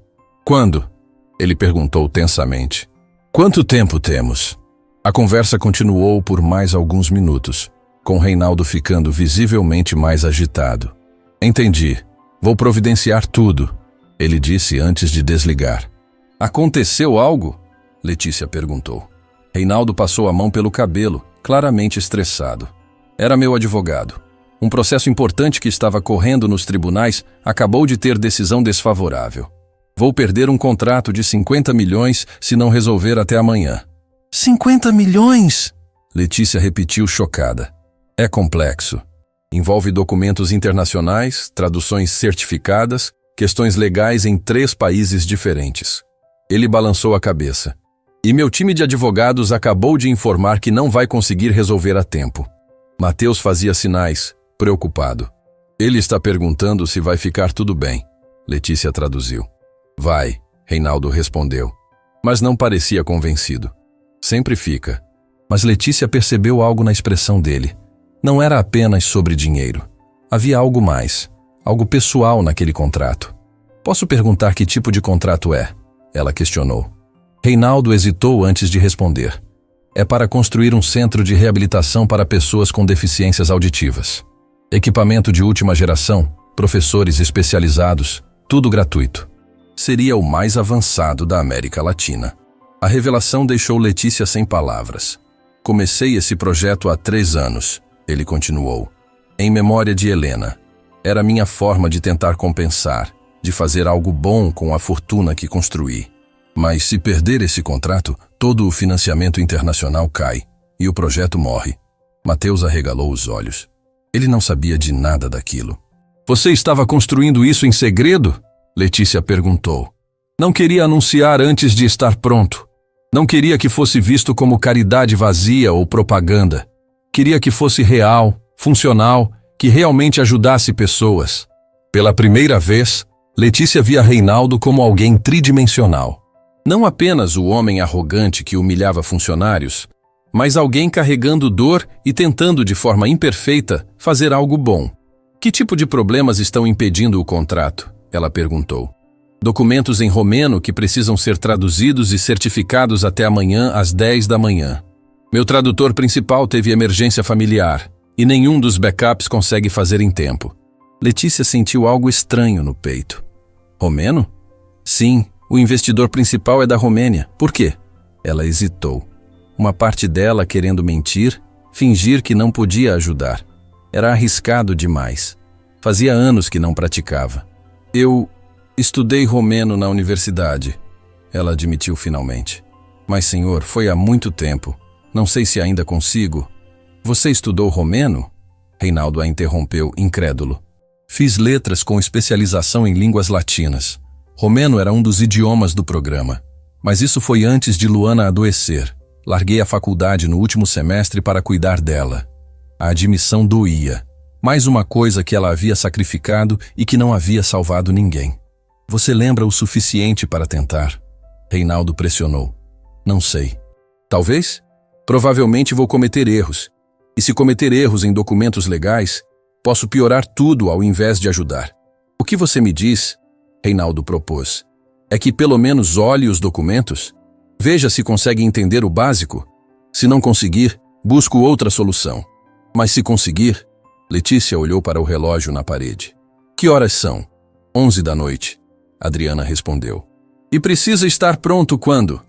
Quando? Ele perguntou tensamente. Quanto tempo temos? A conversa continuou por mais alguns minutos, com Reinaldo ficando visivelmente mais agitado. Entendi. Vou providenciar tudo, ele disse antes de desligar. Aconteceu algo? Letícia perguntou. Reinaldo passou a mão pelo cabelo, claramente estressado. Era meu advogado. Um processo importante que estava correndo nos tribunais acabou de ter decisão desfavorável. Vou perder um contrato de 50 milhões se não resolver até amanhã. 50 milhões? Letícia repetiu chocada. É complexo. Envolve documentos internacionais, traduções certificadas, questões legais em 3 países diferentes. Ele balançou a cabeça. E meu time de advogados acabou de informar que não vai conseguir resolver a tempo. Mateus fazia sinais, preocupado. Ele está perguntando se vai ficar tudo bem. Letícia traduziu. Vai, Reinaldo respondeu. Mas não parecia convencido. Sempre fica. Mas Letícia percebeu algo na expressão dele. Não era apenas sobre dinheiro. Havia algo mais, algo pessoal naquele contrato. Posso perguntar que tipo de contrato é? Ela questionou. Reinaldo hesitou antes de responder. É para construir um centro de reabilitação para pessoas com deficiências auditivas. Equipamento de última geração, professores especializados, tudo gratuito. Seria o mais avançado da América Latina. A revelação deixou Letícia sem palavras. Comecei esse projeto há 3 anos, ele continuou. Em memória de Helena. Era minha forma de tentar compensar, de fazer algo bom com a fortuna que construí. Mas se perder esse contrato, todo o financiamento internacional cai e o projeto morre. Mateus arregalou os olhos. Ele não sabia de nada daquilo. Você estava construindo isso em segredo? Letícia perguntou. Não queria anunciar antes de estar pronto. Não queria que fosse visto como caridade vazia ou propaganda. Queria que fosse real, funcional, que realmente ajudasse pessoas. Pela primeira vez, Letícia via Reinaldo como alguém tridimensional. Não apenas o homem arrogante que humilhava funcionários, mas alguém carregando dor e tentando de forma imperfeita fazer algo bom. Que tipo de problemas estão impedindo o contrato? Ela perguntou. Documentos em romeno que precisam ser traduzidos e certificados até amanhã às 10 da manhã. Meu tradutor principal teve emergência familiar e nenhum dos backups consegue fazer em tempo. Letícia sentiu algo estranho no peito. Romeno? Sim, o investidor principal é da Romênia. Por quê? Ela hesitou. Uma parte dela querendo mentir, fingir que não podia ajudar. Era arriscado demais. Fazia anos que não praticava. Eu estudei romeno na universidade, ela admitiu finalmente. Mas, senhor, foi há muito tempo. Não sei se ainda consigo. Você estudou romeno? Reinaldo a interrompeu, incrédulo. Fiz letras com especialização em línguas latinas. Romeno era um dos idiomas do programa. Mas isso foi antes de Luana adoecer. Larguei a faculdade no último semestre para cuidar dela. A admissão doía. Mais uma coisa que ela havia sacrificado e que não havia salvado ninguém. Você lembra o suficiente para tentar? Reinaldo pressionou. Não sei. Talvez? Provavelmente vou cometer erros. E se cometer erros em documentos legais, posso piorar tudo ao invés de ajudar. O que você me diz, Reinaldo propôs, é que pelo menos olhe os documentos? Veja se consegue entender o básico. Se não conseguir, busco outra solução. Mas se conseguir... Letícia olhou para o relógio na parede. Que horas são? 11 da noite. Adriana respondeu. E precisa estar pronto quando?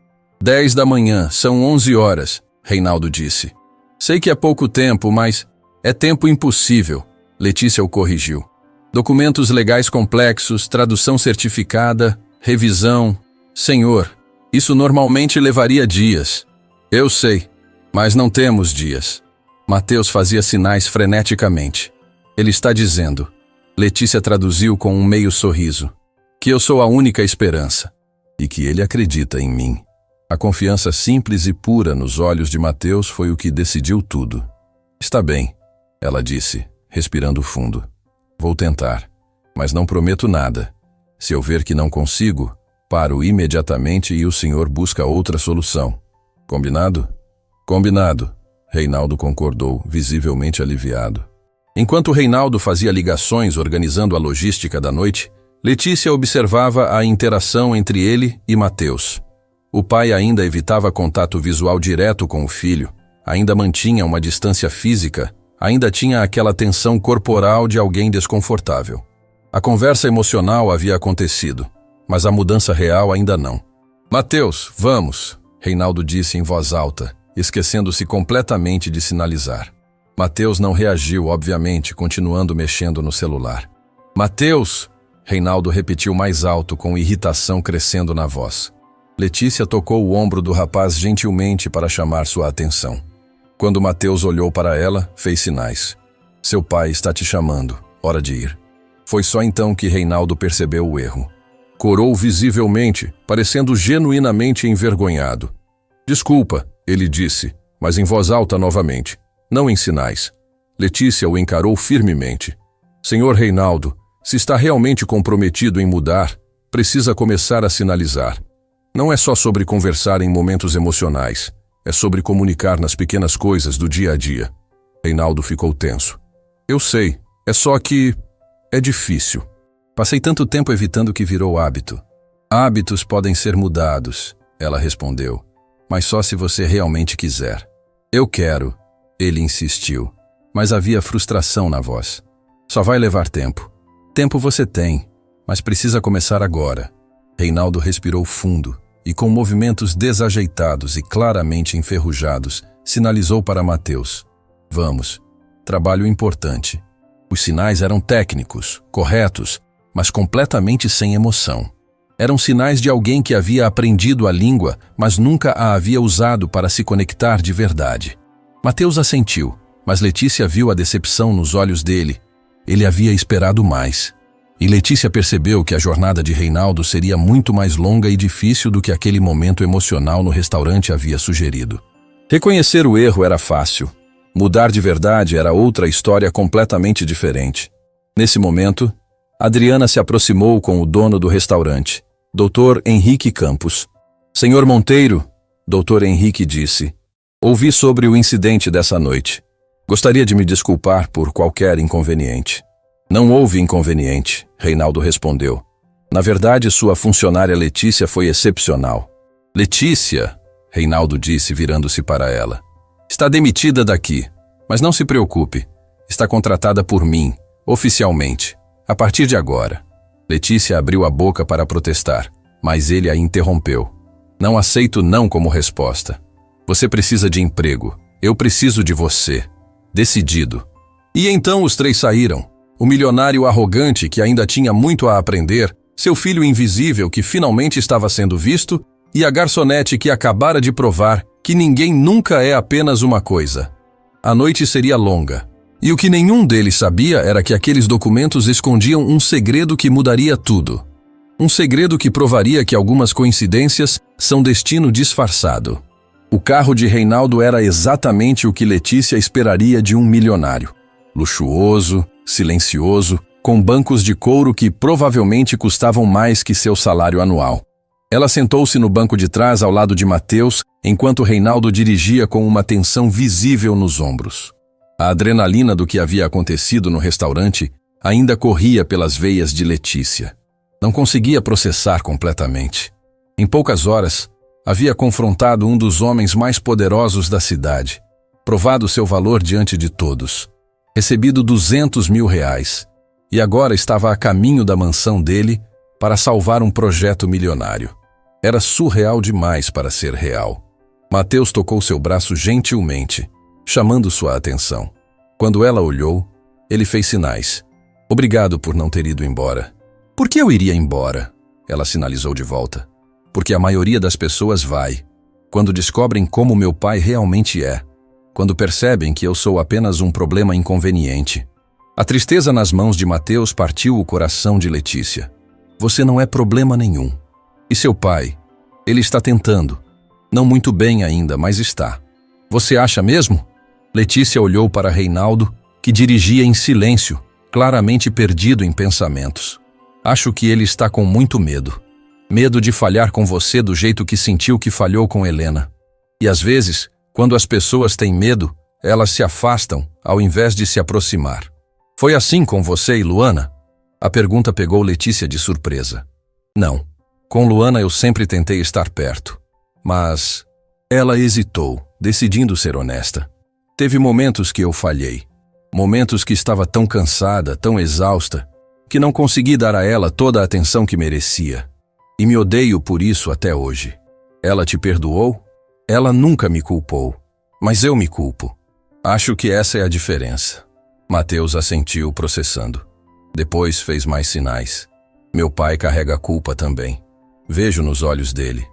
10 da manhã, são 11 horas, Reinaldo disse. Sei que é pouco tempo, mas é tempo impossível, Letícia o corrigiu. Documentos legais complexos, tradução certificada, revisão. Senhor, isso normalmente levaria dias. Eu sei, mas não temos dias. Mateus fazia sinais freneticamente. Ele está dizendo, Letícia traduziu com um meio sorriso, que eu sou a única esperança e que ele acredita em mim. A confiança simples e pura nos olhos de Mateus foi o que decidiu tudo. Está bem, ela disse, respirando fundo. Vou tentar, mas não prometo nada. Se eu ver que não consigo, paro imediatamente e o senhor busca outra solução. Combinado? Combinado. Reinaldo concordou, visivelmente aliviado. Enquanto Reinaldo fazia ligações organizando a logística da noite, Letícia observava a interação entre ele e Mateus. O pai ainda evitava contato visual direto com o filho, ainda mantinha uma distância física, ainda tinha aquela tensão corporal de alguém desconfortável. A conversa emocional havia acontecido, mas a mudança real ainda não. Mateus, vamos, Reinaldo disse em voz alta, esquecendo-se completamente de sinalizar. Mateus não reagiu, obviamente, continuando mexendo no celular. Mateus! Reinaldo repetiu mais alto, com irritação crescendo na voz. Letícia tocou o ombro do rapaz gentilmente para chamar sua atenção. Quando Mateus olhou para ela, fez sinais. Seu pai está te chamando, hora de ir. Foi só então que Reinaldo percebeu o erro. Corou visivelmente, parecendo genuinamente envergonhado. Desculpa, ele disse, mas em voz alta novamente, não em sinais. Letícia o encarou firmemente. Senhor Reinaldo, se está realmente comprometido em mudar, precisa começar a sinalizar. Não é só sobre conversar em momentos emocionais, é sobre comunicar nas pequenas coisas do dia a dia. Reinaldo ficou tenso. Eu sei, é só que... é difícil. Passei tanto tempo evitando que virou hábito. Hábitos podem ser mudados, ela respondeu. Mas só se você realmente quiser. Eu quero, ele insistiu, mas havia frustração na voz. Só vai levar tempo. Tempo você tem, mas precisa começar agora. Reinaldo respirou fundo e, com movimentos desajeitados e claramente enferrujados, sinalizou para Mateus. Vamos, trabalho importante. Os sinais eram técnicos, corretos, mas completamente sem emoção. Eram sinais de alguém que havia aprendido a língua, mas nunca a havia usado para se conectar de verdade. Mateus assentiu, mas Letícia viu a decepção nos olhos dele. Ele havia esperado mais. E Letícia percebeu que a jornada de Reinaldo seria muito mais longa e difícil do que aquele momento emocional no restaurante havia sugerido. Reconhecer o erro era fácil. Mudar de verdade era outra história completamente diferente. Nesse momento, Adriana se aproximou com o dono do restaurante, Dr. Henrique Campos. Senhor Monteiro, Dr. Henrique disse, ouvi sobre o incidente dessa noite. Gostaria de me desculpar por qualquer inconveniente. Não houve inconveniente, Reinaldo respondeu. Na verdade, sua funcionária Letícia foi excepcional. Letícia, Reinaldo disse virando-se para ela, está demitida daqui, mas não se preocupe, está contratada por mim, oficialmente, a partir de agora. Letícia abriu a boca para protestar, mas ele a interrompeu. Não aceito não como resposta. Você precisa de emprego, eu preciso de você. Decidido. E então os três saíram. O milionário arrogante que ainda tinha muito a aprender, seu filho invisível que finalmente estava sendo visto e a garçonete que acabara de provar que ninguém nunca é apenas uma coisa. A noite seria longa, e o que nenhum deles sabia era que aqueles documentos escondiam um segredo que mudaria tudo. Um segredo que provaria que algumas coincidências são destino disfarçado. O carro de Reinaldo era exatamente o que Letícia esperaria de um milionário. Luxuoso, silencioso, com bancos de couro que provavelmente custavam mais que seu salário anual. Ela sentou-se no banco de trás ao lado de Mateus, enquanto Reinaldo dirigia com uma tensão visível nos ombros. A adrenalina do que havia acontecido no restaurante ainda corria pelas veias de Letícia. Não conseguia processar completamente. Em poucas horas, havia confrontado um dos homens mais poderosos da cidade, provado seu valor diante de todos, recebido 200 mil reais, e agora estava a caminho da mansão dele para salvar um projeto milionário. Era surreal demais para ser real. Mateus tocou seu braço gentilmente, chamando sua atenção. Quando ela olhou, ele fez sinais. Obrigado por não ter ido embora. Por que eu iria embora? Ela sinalizou de volta. Porque a maioria das pessoas vai, quando descobrem como meu pai realmente é, quando percebem que eu sou apenas um problema inconveniente. A tristeza nas mãos de Mateus partiu o coração de Letícia. Você não é problema nenhum. E seu pai? Ele está tentando. Não muito bem ainda, mas está. Você acha mesmo? Letícia olhou para Reinaldo, que dirigia em silêncio, claramente perdido em pensamentos. Acho que ele está com muito medo. Medo de falhar com você do jeito que sentiu que falhou com Helena. E às vezes, quando as pessoas têm medo, elas se afastam ao invés de se aproximar. Foi assim com você e Luana? A pergunta pegou Letícia de surpresa. Não. Com Luana eu sempre tentei estar perto. Mas ela hesitou, decidindo ser honesta. Teve momentos que eu falhei. Momentos que estava tão cansada, tão exausta, que não consegui dar a ela toda a atenção que merecia. E me odeio por isso até hoje. Ela te perdoou? Ela nunca me culpou. Mas eu me culpo. Acho que essa é a diferença. Mateus assentiu, processando. Depois fez mais sinais. Meu pai carrega a culpa também. Vejo nos olhos dele.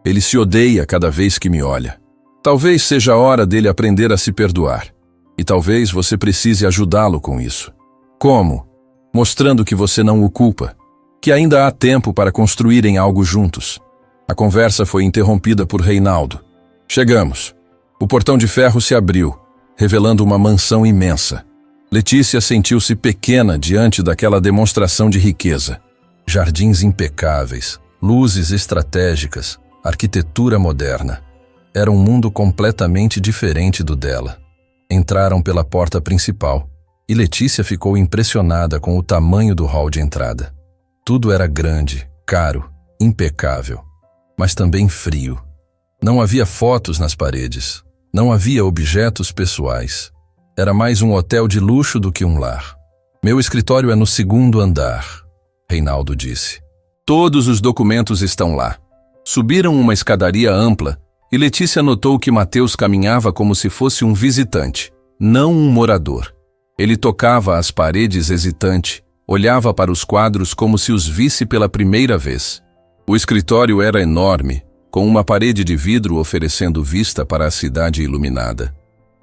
Ele se odeia cada vez que me olha. Talvez seja a hora dele aprender a se perdoar. E talvez você precise ajudá-lo com isso. Como? Mostrando que você não o culpa. Que ainda há tempo para construírem algo juntos. A conversa foi interrompida por Reinaldo. Chegamos. O portão de ferro se abriu, revelando uma mansão imensa. Letícia sentiu-se pequena diante daquela demonstração de riqueza. Jardins impecáveis, luzes estratégicas, arquitetura moderna. Era um mundo completamente diferente do dela. Entraram pela porta principal, e Letícia ficou impressionada com o tamanho do hall de entrada. Tudo era grande, caro, impecável, mas também frio. Não havia fotos nas paredes, não havia objetos pessoais. Era mais um hotel de luxo do que um lar. Meu escritório é no 2º andar, Reinaldo disse. Todos os documentos estão lá. Subiram uma escadaria ampla e Letícia notou que Mateus caminhava como se fosse um visitante, não um morador. Ele tocava as paredes hesitante, olhava para os quadros como se os visse pela primeira vez. O escritório era enorme, com uma parede de vidro oferecendo vista para a cidade iluminada.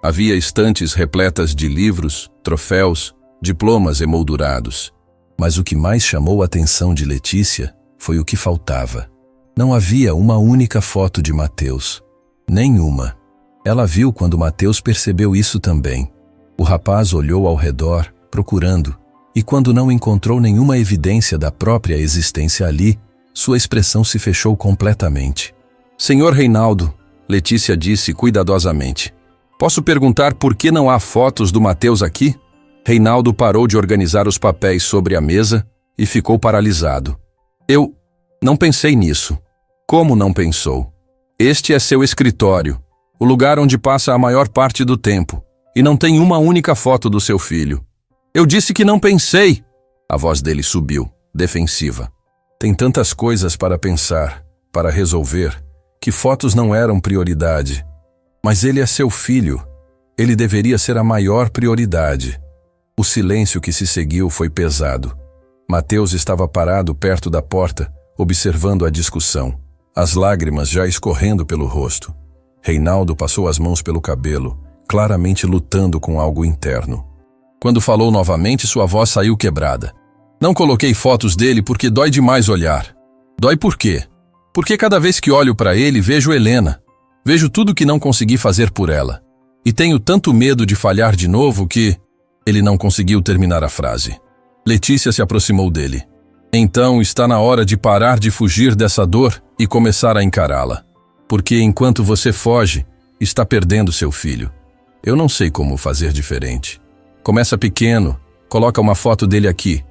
Havia estantes repletas de livros, troféus, diplomas emoldurados. Mas o que mais chamou a atenção de Letícia foi o que faltava. Não havia uma única foto de Mateus. Nenhuma. Ela viu quando Mateus percebeu isso também. O rapaz olhou ao redor, procurando, e quando não encontrou nenhuma evidência da própria existência ali, sua expressão se fechou completamente. Senhor Reinaldo, Letícia disse cuidadosamente, posso perguntar por que não há fotos do Mateus aqui? Reinaldo parou de organizar os papéis sobre a mesa e ficou paralisado. Eu não pensei nisso. Como não pensou? Este é seu escritório, o lugar onde passa a maior parte do tempo, e não tem uma única foto do seu filho. Eu disse que não pensei. A voz dele subiu, defensiva. Tem tantas coisas para pensar, para resolver, que fotos não eram prioridade. Mas ele é seu filho. Ele deveria ser a maior prioridade. O silêncio que se seguiu foi pesado. Mateus estava parado perto da porta, observando a discussão, as lágrimas já escorrendo pelo rosto. Reinaldo passou as mãos pelo cabelo, claramente lutando com algo interno. Quando falou novamente, sua voz saiu quebrada. Não coloquei fotos dele porque dói demais olhar. Dói por quê? Porque cada vez que olho para ele, vejo Helena. Vejo tudo que não consegui fazer por ela. E tenho tanto medo de falhar de novo que... Ele não conseguiu terminar a frase. Letícia se aproximou dele. Então está na hora de parar de fugir dessa dor e começar a encará-la. Porque enquanto você foge, está perdendo seu filho. Eu não sei como fazer diferente. Começa pequeno, coloca uma foto dele aqui.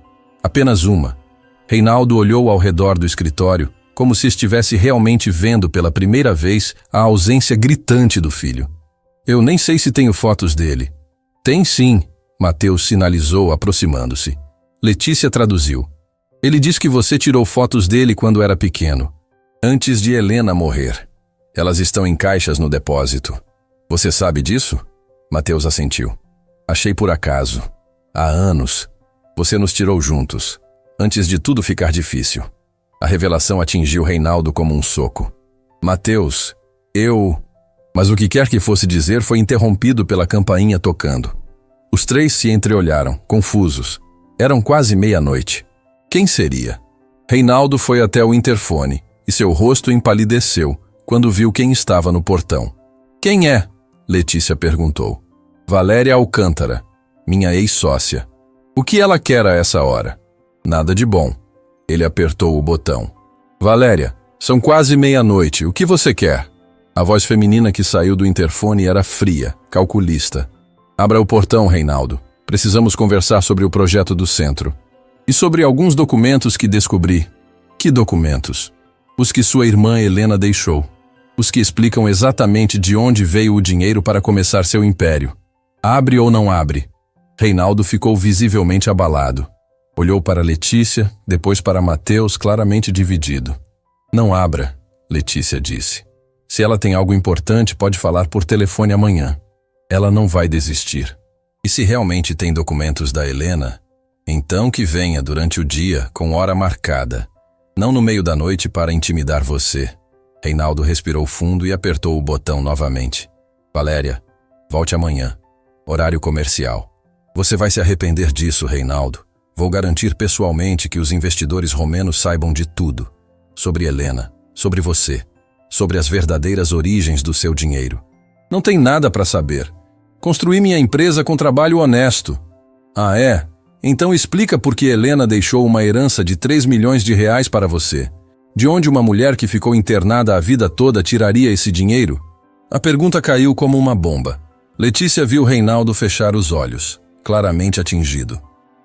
Apenas uma. Reinaldo olhou ao redor do escritório, como se estivesse realmente vendo pela primeira vez a ausência gritante do filho. Eu nem sei se tenho fotos dele. Tem sim, Mateus sinalizou aproximando-se. Letícia traduziu. Ele diz que você tirou fotos dele quando era pequeno, antes de Helena morrer. Elas estão em caixas no depósito. Você sabe disso? Mateus assentiu. Achei por acaso. Há anos. Você nos tirou juntos, antes de tudo ficar difícil. A revelação atingiu Reinaldo como um soco. Mateus, Mas o que quer que fosse dizer foi interrompido pela campainha tocando. Os três se entreolharam, confusos. Eram quase meia-noite. Quem seria? Reinaldo foi até o interfone e seu rosto empalideceu quando viu quem estava no portão. Quem é? Letícia perguntou. Valéria Alcântara, minha ex-sócia. O que ela quer a essa hora? Nada de bom. Ele apertou o botão. Valéria, são quase meia-noite, o que você quer? A voz feminina que saiu do interfone era fria, calculista. Abra o portão, Reinaldo. Precisamos conversar sobre o projeto do centro. E sobre alguns documentos que descobri. Que documentos? Os que sua irmã Helena deixou. Os que explicam exatamente de onde veio o dinheiro para começar seu império. Abre ou não abre? Reinaldo ficou visivelmente abalado. Olhou para Letícia, depois para Mateus, claramente dividido. Não abra, Letícia disse. Se ela tem algo importante, pode falar por telefone amanhã. Ela não vai desistir. E se realmente tem documentos da Helena, então que venha durante o dia, com hora marcada. Não no meio da noite para intimidar você. Reinaldo respirou fundo e apertou o botão novamente. Valéria, volte amanhã. Horário comercial. Você vai se arrepender disso, Reinaldo. Vou garantir pessoalmente que os investidores romenos saibam de tudo. Sobre Helena, sobre você, sobre as verdadeiras origens do seu dinheiro. Não tem nada para saber. Construí minha empresa com trabalho honesto. Ah, é? Então explica por que Helena deixou uma herança de 3 milhões de reais para você. De onde uma mulher que ficou internada a vida toda tiraria esse dinheiro? A pergunta caiu como uma bomba. Letícia viu Reinaldo fechar os olhos, claramente atingido.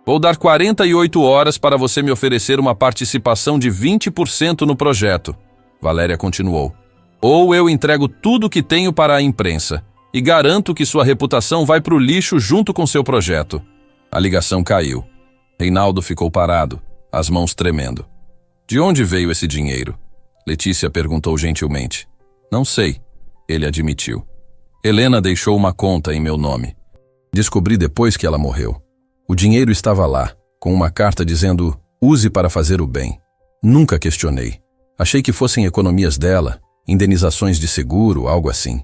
Vou dar 48 horas para você me oferecer uma participação de 20% no projeto. Valéria continuou. Ou eu entrego tudo que tenho para a imprensa e garanto que sua reputação vai para o lixo junto com seu projeto. A ligação caiu. Reinaldo ficou parado, as mãos tremendo. De onde veio esse dinheiro? Letícia perguntou gentilmente. Não sei, ele admitiu. Helena deixou uma conta em meu nome. Descobri depois que ela morreu. O dinheiro estava lá, com uma carta dizendo, use para fazer o bem. Nunca questionei. Achei que fossem economias dela, indenizações de seguro, algo assim.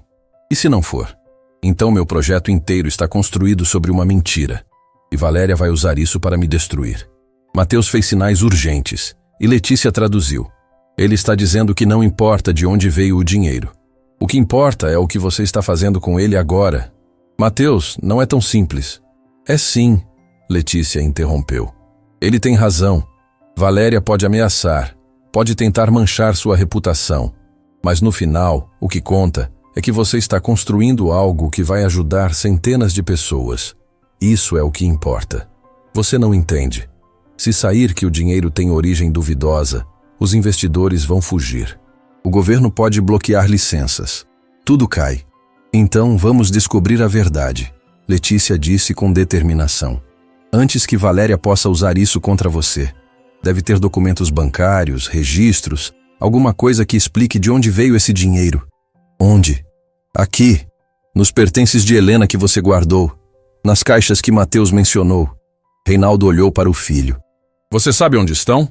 E se não for? Então meu projeto inteiro está construído sobre uma mentira. E Valéria vai usar isso para me destruir. Mateus fez sinais urgentes e Letícia traduziu. Ele está dizendo que não importa de onde veio o dinheiro. O que importa é o que você está fazendo com ele agora. Mateus, não é tão simples. É sim, Letícia interrompeu. Ele tem razão. Valéria pode ameaçar, pode tentar manchar sua reputação. Mas no final, o que conta é que você está construindo algo que vai ajudar centenas de pessoas. Isso é o que importa. Você não entende. Se sair que o dinheiro tem origem duvidosa, os investidores vão fugir. O governo pode bloquear licenças. Tudo cai. Então vamos descobrir a verdade, Letícia disse com determinação. Antes que Valéria possa usar isso contra você. Deve ter documentos bancários, registros, alguma coisa que explique de onde veio esse dinheiro. Onde? Aqui, nos pertences de Helena que você guardou, nas caixas que Mateus mencionou. Reinaldo olhou para o filho. Você sabe onde estão?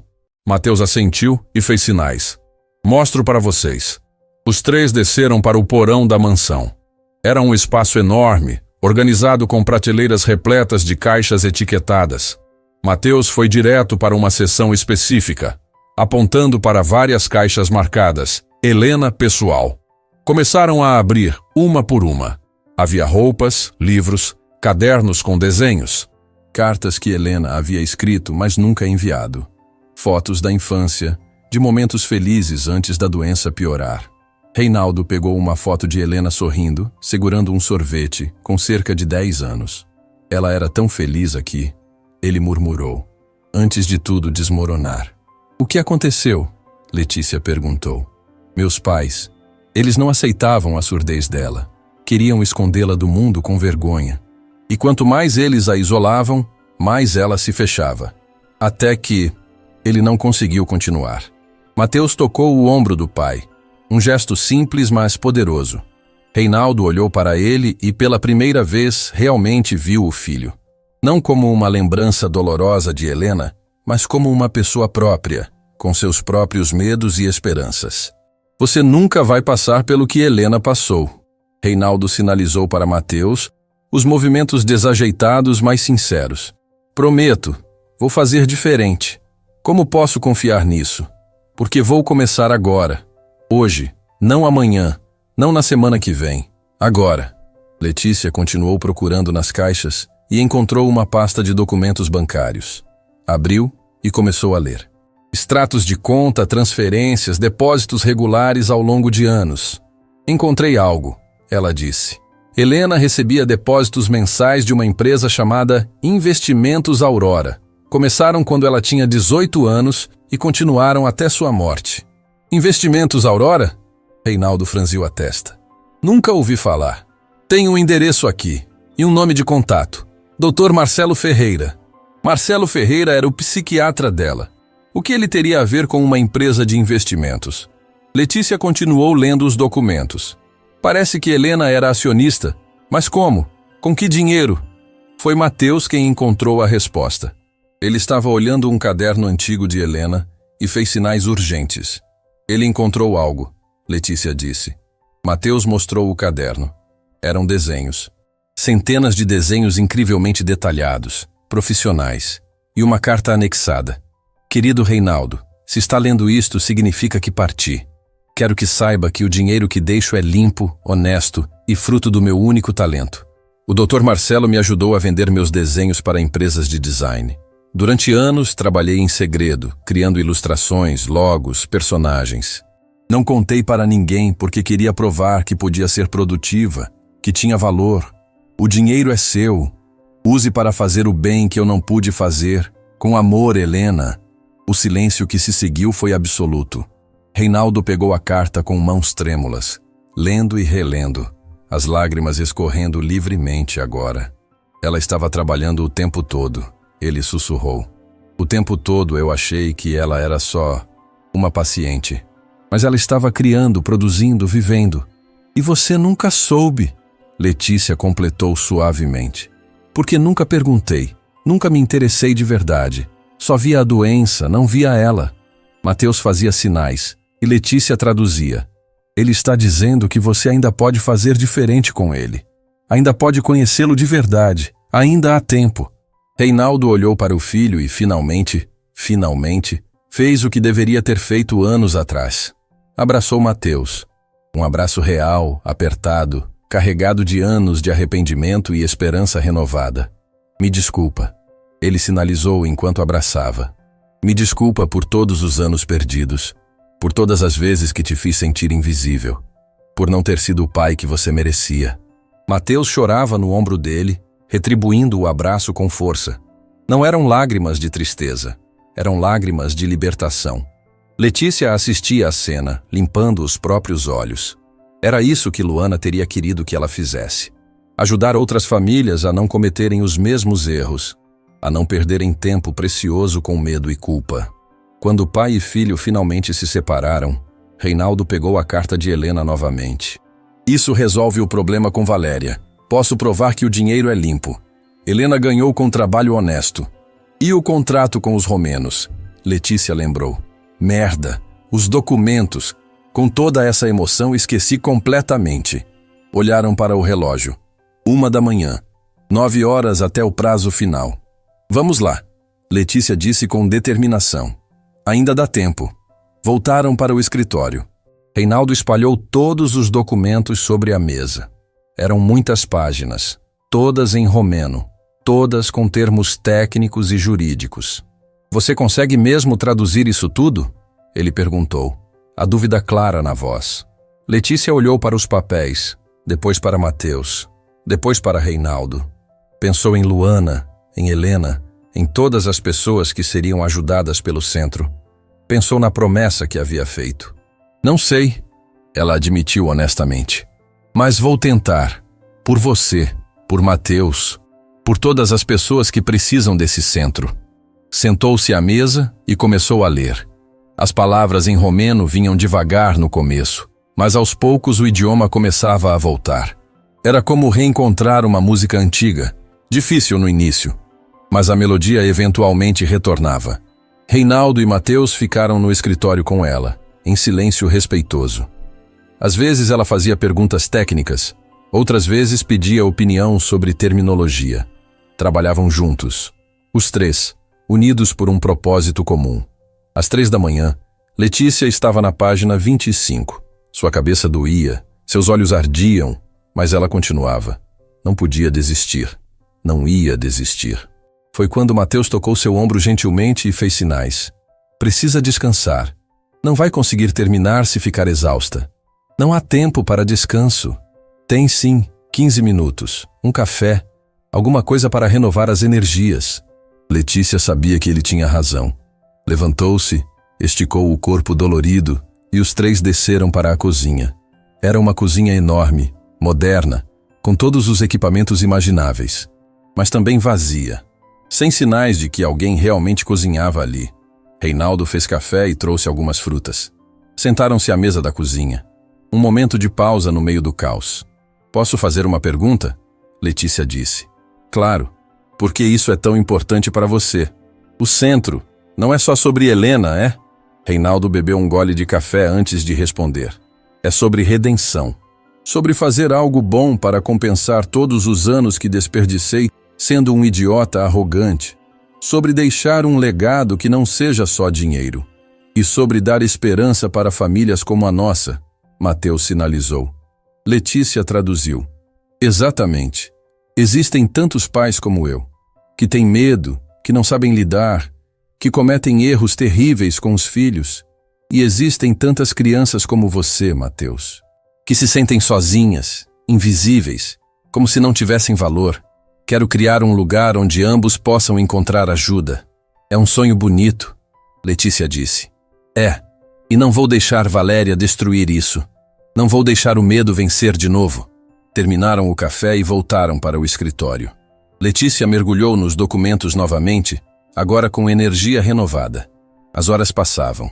Mateus assentiu e fez sinais. Mostro para vocês. Os três desceram para o porão da mansão. Era um espaço enorme, organizado com prateleiras repletas de caixas etiquetadas. Mateus foi direto para uma seção específica, apontando para várias caixas marcadas Helena Pessoal. Começaram a abrir uma por uma. Havia roupas, livros, cadernos com desenhos. Cartas que Helena havia escrito, mas nunca enviado. Fotos da infância, de momentos felizes antes da doença piorar. Reinaldo pegou uma foto de Helena sorrindo, segurando um sorvete, com cerca de 10 anos. Ela era tão feliz aqui, ele murmurou, antes de tudo desmoronar. O que aconteceu? Letícia perguntou. Meus pais. Eles não aceitavam a surdez dela. Queriam escondê-la do mundo com vergonha. E quanto mais eles a isolavam, mais ela se fechava. Até que ele não conseguiu continuar. Mateus tocou o ombro do pai. Um gesto simples, mas poderoso. Reinaldo olhou para ele e pela primeira vez realmente viu o filho. Não como uma lembrança dolorosa de Helena, mas como uma pessoa própria, com seus próprios medos e esperanças. Você nunca vai passar pelo que Helena passou. Reinaldo sinalizou para Mateus, os movimentos desajeitados, mas sinceros. Prometo, vou fazer diferente. Como posso confiar nisso? Porque vou começar agora. Hoje, não amanhã, não na semana que vem. Agora. Letícia continuou procurando nas caixas e encontrou uma pasta de documentos bancários. Abriu e começou a ler. Extratos de conta, transferências, depósitos regulares ao longo de anos. Encontrei algo, ela disse. Helena recebia depósitos mensais de uma empresa chamada Investimentos Aurora. Começaram quando ela tinha 18 anos e continuaram até sua morte. Investimentos Aurora? Reinaldo franziu a testa. Nunca ouvi falar. Tem um endereço aqui e um nome de contato. Dr. Marcelo Ferreira. Marcelo Ferreira era o psiquiatra dela. O que ele teria a ver com uma empresa de investimentos? Letícia continuou lendo os documentos. Parece que Helena era acionista. Mas como? Com que dinheiro? Foi Mateus quem encontrou a resposta. Ele estava olhando um caderno antigo de Helena e fez sinais urgentes. Ele encontrou algo, Letícia disse. Mateus mostrou o caderno. Eram desenhos. Centenas de desenhos incrivelmente detalhados, profissionais, e uma carta anexada. Querido Reinaldo, se está lendo isto, significa que parti. Quero que saiba que o dinheiro que deixo é limpo, honesto e fruto do meu único talento. O Dr. Marcelo me ajudou a vender meus desenhos para empresas de design. Durante anos, trabalhei em segredo, criando ilustrações, logos, personagens. Não contei para ninguém porque queria provar que podia ser produtiva, que tinha valor. O dinheiro é seu. Use para fazer o bem que eu não pude fazer. Com amor, Helena. O silêncio que se seguiu foi absoluto. Reinaldo pegou a carta com mãos trêmulas, lendo e relendo, as lágrimas escorrendo livremente agora. Ela estava trabalhando o tempo todo. Ele sussurrou. O tempo todo eu achei que ela era só uma paciente. Mas ela estava criando, produzindo, vivendo. E você nunca soube, Letícia completou suavemente. Porque nunca perguntei, nunca me interessei de verdade. Só via a doença, não via ela. Mateus fazia sinais, E Letícia traduzia: ele está dizendo que você ainda pode fazer diferente com ele. Ainda pode conhecê-lo de verdade. Ainda há tempo. Reinaldo olhou para o filho e finalmente, fez o que deveria ter feito anos atrás. Abraçou Mateus. Um abraço real, apertado, carregado de anos de arrependimento e esperança renovada. Me desculpa. Ele sinalizou enquanto abraçava. Me desculpa por todos os anos perdidos. Por todas as vezes que te fiz sentir invisível. Por não ter sido o pai que você merecia. Mateus chorava no ombro dele, retribuindo o abraço com força. Não eram lágrimas de tristeza. Eram lágrimas de libertação. Letícia assistia à cena, limpando os próprios olhos. Era isso que Luana teria querido que ela fizesse. Ajudar outras famílias a não cometerem os mesmos erros. A não perderem tempo precioso com medo e culpa. Quando pai e filho finalmente se separaram, Reinaldo pegou a carta de Helena novamente. Isso resolve o problema com Valéria. Posso provar que o dinheiro é limpo. Helena ganhou com trabalho honesto. E o contrato com os romenos? Letícia lembrou. Merda! Os documentos! Com toda essa emoção esqueci completamente. Olharam para o relógio. 1h, 9 horas até o prazo final. Vamos lá, Letícia disse com determinação. Ainda dá tempo. Voltaram para o escritório. Reinaldo espalhou todos os documentos sobre a mesa. Eram muitas páginas, todas em romeno, todas com termos técnicos e jurídicos. Você consegue mesmo traduzir isso tudo? Ele perguntou, a dúvida clara na voz. Letícia olhou para os papéis, depois para Mateus, depois para Reinaldo. Pensou em Luana, em Helena, em todas as pessoas que seriam ajudadas pelo centro. Pensou na promessa que havia feito. Não sei, ela admitiu honestamente. Mas vou tentar. Por você, por Mateus, por todas as pessoas que precisam desse centro. Sentou-se à mesa e começou a ler. As palavras em romeno vinham devagar no começo, mas aos poucos o idioma começava a voltar. Era como reencontrar uma música antiga, difícil no início, mas a melodia eventualmente retornava. Reinaldo e Mateus ficaram no escritório com ela, em silêncio respeitoso. Às vezes ela fazia perguntas técnicas, outras vezes pedia opinião sobre terminologia. Trabalhavam juntos, os três, unidos por um propósito comum. Às 3h, Letícia estava na página 25. Sua cabeça doía, seus olhos ardiam, mas ela continuava. Não podia desistir. Não ia desistir. Foi quando Mateus tocou seu ombro gentilmente e fez sinais. Precisa descansar. Não vai conseguir terminar se ficar exausta. Não há tempo para descanso. Tem sim, 15 minutos, um café, alguma coisa para renovar as energias. Letícia sabia que ele tinha razão. Levantou-se, esticou o corpo dolorido e os três desceram para a cozinha. Era uma cozinha enorme, moderna, com todos os equipamentos imagináveis, mas também vazia, sem sinais de que alguém realmente cozinhava ali. Reinaldo fez café e trouxe algumas frutas. Sentaram-se à mesa da cozinha. Um momento de pausa no meio do caos. Posso fazer uma pergunta? Letícia disse. Claro, porque isso é tão importante para você. O centro não é só sobre Helena, é? Reinaldo bebeu um gole de café antes de responder. É sobre redenção. Sobre fazer algo bom para compensar todos os anos que desperdicei sendo um idiota arrogante. Sobre deixar um legado que não seja só dinheiro. E sobre dar esperança para famílias como a nossa, Mateus sinalizou. Letícia traduziu. Exatamente. Existem tantos pais como eu, que têm medo, que não sabem lidar, que cometem erros terríveis com os filhos. E existem tantas crianças como você, Mateus, que se sentem sozinhas, invisíveis, como se não tivessem valor. Quero criar um lugar onde ambos possam encontrar ajuda. É um sonho bonito, Letícia disse. É, e não vou deixar Valéria destruir isso. Não vou deixar o medo vencer de novo. Terminaram o café e voltaram para o escritório. Letícia mergulhou nos documentos novamente, agora com energia renovada. As horas passavam.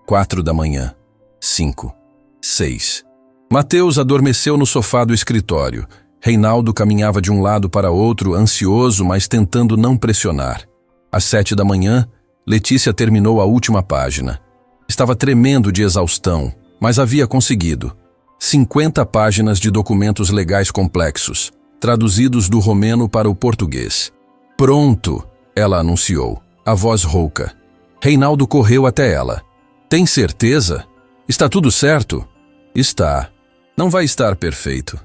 4h, 5, 6. Mateus adormeceu no sofá do escritório. Reinaldo caminhava de um lado para outro, ansioso, mas tentando não pressionar. Às 7h, Letícia terminou a última página. Estava tremendo de exaustão, mas havia conseguido. 50 páginas de documentos legais complexos, traduzidos do romeno para o português. Pronto, ela anunciou, a voz rouca. Reinaldo correu até ela. Tem certeza? Está tudo certo? Está. Não vai estar perfeito,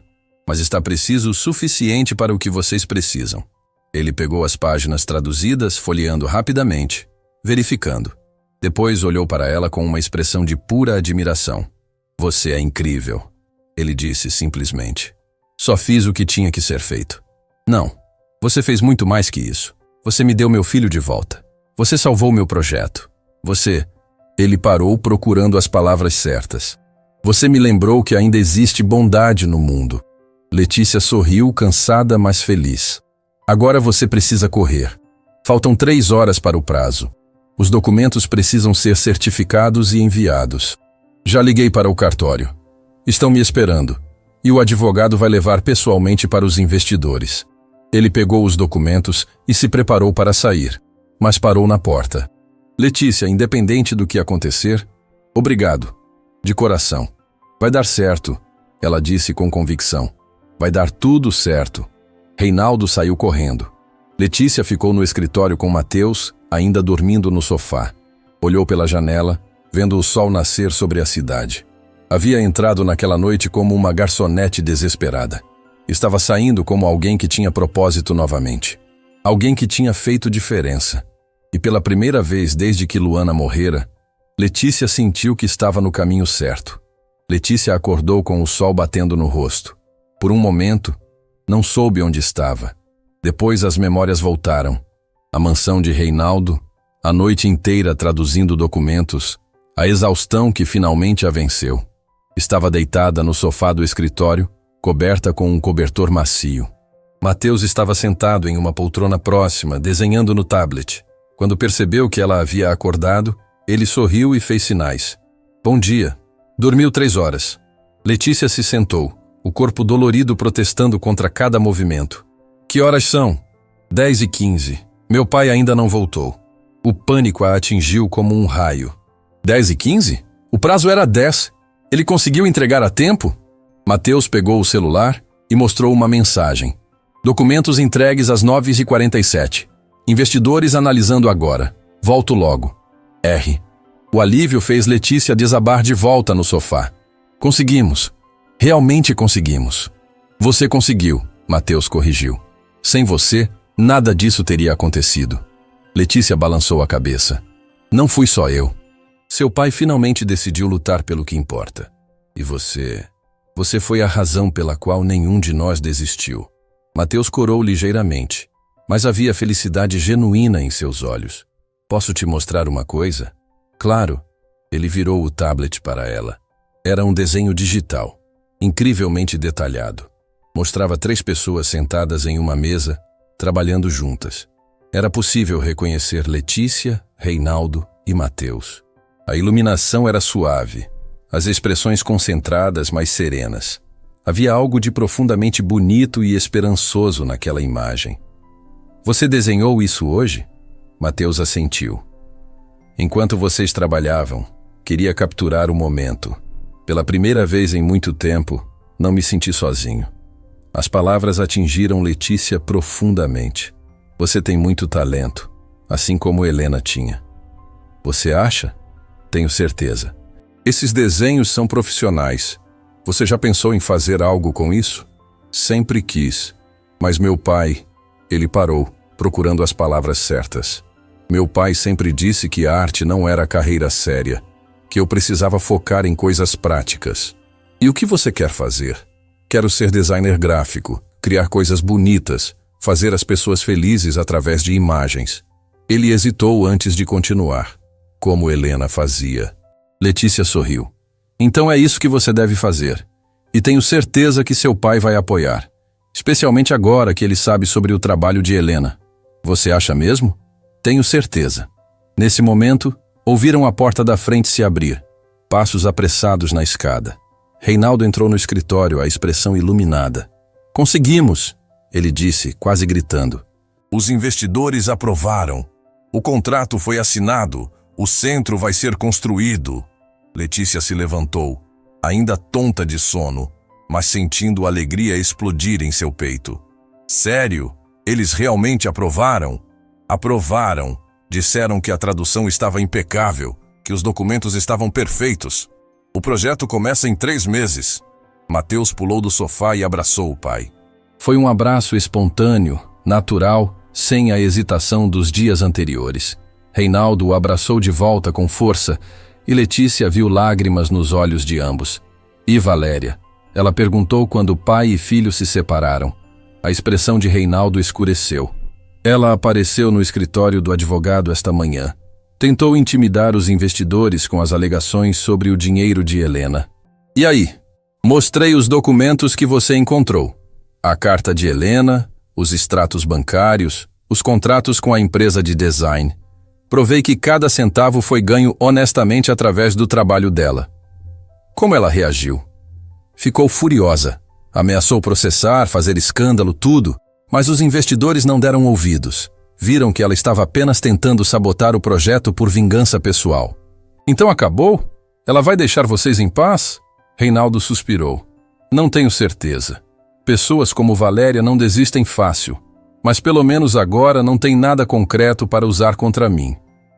mas está preciso o suficiente para o que vocês precisam. Ele pegou as páginas traduzidas, folheando rapidamente, verificando. Depois olhou para ela com uma expressão de pura admiração. Você é incrível, ele disse simplesmente. Só fiz o que tinha que ser feito. Não, você fez muito mais que isso. Você me deu meu filho de volta. Você salvou meu projeto. Você... Ele parou procurando as palavras certas. Você me lembrou que ainda existe bondade no mundo. Letícia sorriu, cansada, mas feliz. Agora você precisa correr. Faltam 3 horas para o prazo. Os documentos precisam ser certificados e enviados. Já liguei para o cartório. Estão me esperando. E o advogado vai levar pessoalmente para os investidores. Ele pegou os documentos e se preparou para sair, mas parou na porta. Letícia, independente do que acontecer, obrigado. De coração. Vai dar certo, ela disse com convicção. Vai dar tudo certo. Reinaldo saiu correndo. Letícia ficou no escritório com Mateus, ainda dormindo no sofá. Olhou pela janela, vendo o sol nascer sobre a cidade. Havia entrado naquela noite como uma garçonete desesperada. Estava saindo como alguém que tinha propósito novamente. Alguém que tinha feito diferença. E pela primeira vez desde que Luana morrera, Letícia sentiu que estava no caminho certo. Letícia acordou com o sol batendo no rosto. Por um momento, não soube onde estava. Depois as memórias voltaram. A mansão de Reinaldo, a noite inteira traduzindo documentos, a exaustão que finalmente a venceu. Estava deitada no sofá do escritório, coberta com um cobertor macio. Mateus estava sentado em uma poltrona próxima, desenhando no tablet. Quando percebeu que ela havia acordado, ele sorriu e fez sinais. Bom dia. Dormiu 3 horas. Letícia se sentou, o corpo dolorido protestando contra cada movimento. Que horas são? 10h15. Meu pai ainda não voltou. O pânico a atingiu como um raio. 10h15? O prazo era 10. Ele conseguiu entregar a tempo? Mateus pegou o celular e mostrou uma mensagem. Documentos entregues às 9h47. Investidores analisando agora. Volto logo. R. O alívio fez Letícia desabar de volta no sofá. Conseguimos. Realmente conseguimos. Você conseguiu, Mateus corrigiu. Sem você, nada disso teria acontecido. Letícia balançou a cabeça. Não fui só eu. Seu pai finalmente decidiu lutar pelo que importa. E você... Você foi a razão pela qual nenhum de nós desistiu. Mateus corou ligeiramente, mas havia felicidade genuína em seus olhos. Posso te mostrar uma coisa? Claro. Ele virou o tablet para ela. Era um desenho digital, incrivelmente detalhado. Mostrava 3 pessoas sentadas em uma mesa, trabalhando juntas. Era possível reconhecer Letícia, Reinaldo e Mateus. A iluminação era suave, as expressões concentradas, mas serenas. Havia algo de profundamente bonito e esperançoso naquela imagem. Você desenhou isso hoje? Mateus assentiu. Enquanto vocês trabalhavam, queria capturar o momento. Pela primeira vez em muito tempo, não me senti sozinho. As palavras atingiram Letícia profundamente. Você tem muito talento, assim como Helena tinha. Você acha? Tenho certeza. Esses desenhos são profissionais. Você já pensou em fazer algo com isso? Sempre quis. Mas meu pai, ele parou, procurando as palavras certas. Meu pai sempre disse que a arte não era carreira séria, que eu precisava focar em coisas práticas. E o que você quer fazer? Quero ser designer gráfico, criar coisas bonitas, fazer as pessoas felizes através de imagens. Ele hesitou antes de continuar, como Helena fazia. Letícia sorriu. Então é isso que você deve fazer. E tenho certeza que seu pai vai apoiar, especialmente agora que ele sabe sobre o trabalho de Helena. Você acha mesmo? Tenho certeza. Nesse momento, ouviram a porta da frente se abrir. Passos apressados na escada. Reinaldo entrou no escritório, a expressão iluminada. Conseguimos, ele disse, quase gritando. Os investidores aprovaram. O contrato foi assinado. O centro vai ser construído. Letícia se levantou, ainda tonta de sono, mas sentindo alegria explodir em seu peito. Sério? Eles realmente aprovaram? Aprovaram. Disseram que a tradução estava impecável, que os documentos estavam perfeitos. O projeto começa em 3 meses. Mateus pulou do sofá e abraçou o pai. Foi um abraço espontâneo, natural, sem a hesitação dos dias anteriores. Reinaldo o abraçou de volta com força e Letícia viu lágrimas nos olhos de ambos. E Valéria? Ela perguntou quando pai e filho se separaram. A expressão de Reinaldo escureceu. Ela apareceu no escritório do advogado esta manhã. Tentou intimidar os investidores com as alegações sobre o dinheiro de Helena. E aí? Mostrei os documentos que você encontrou. A carta de Helena, os extratos bancários, os contratos com a empresa de design. Provei que cada centavo foi ganho honestamente através do trabalho dela. Como ela reagiu? Ficou furiosa. Ameaçou processar, fazer escândalo, tudo. Mas os investidores não deram ouvidos. Viram que ela estava apenas tentando sabotar o projeto por vingança pessoal. Então acabou? Ela vai deixar vocês em paz? Reinaldo suspirou. Não tenho certeza. Pessoas como Valéria não desistem fácil. Mas pelo menos agora não tem nada concreto para usar contra mim.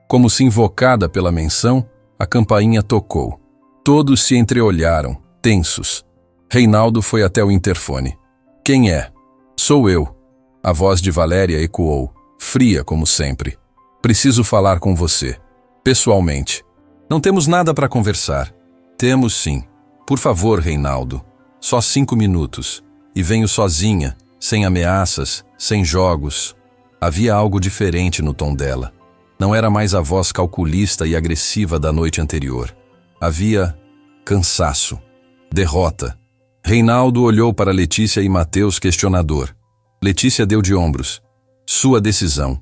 Como se invocada pela menção, a campainha tocou. Todos se entreolharam, tensos. Reinaldo foi até o interfone. Quem é? Sou eu. A voz de Valéria ecoou, fria como sempre. Preciso falar com você. Pessoalmente. Não temos nada para conversar. Temos sim. Por favor, Reinaldo. Só 5 minutos. E venho sozinha, sem ameaças, sem jogos. Havia algo diferente no tom dela. Não era mais a voz calculista e agressiva da noite anterior. Havia cansaço, derrota. Reinaldo olhou para Letícia e Mateus questionador. Letícia deu de ombros. Sua decisão.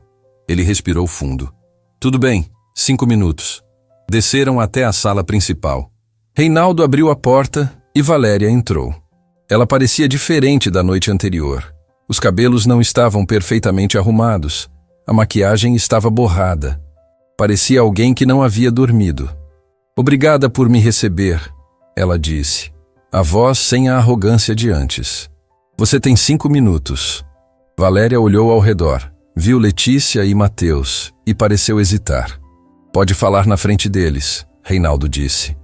Ele respirou fundo. Tudo bem, 5 minutos. Desceram até a sala principal. Reinaldo abriu a porta e Valéria entrou. Ela parecia diferente da noite anterior. Os cabelos não estavam perfeitamente arrumados. A maquiagem estava borrada. Parecia alguém que não havia dormido. Obrigada por me receber, ela disse. A voz sem a arrogância de antes. Você tem 5 minutos. Valéria olhou ao redor, viu Letícia e Mateus e pareceu hesitar. Pode falar na frente deles, Reinaldo disse.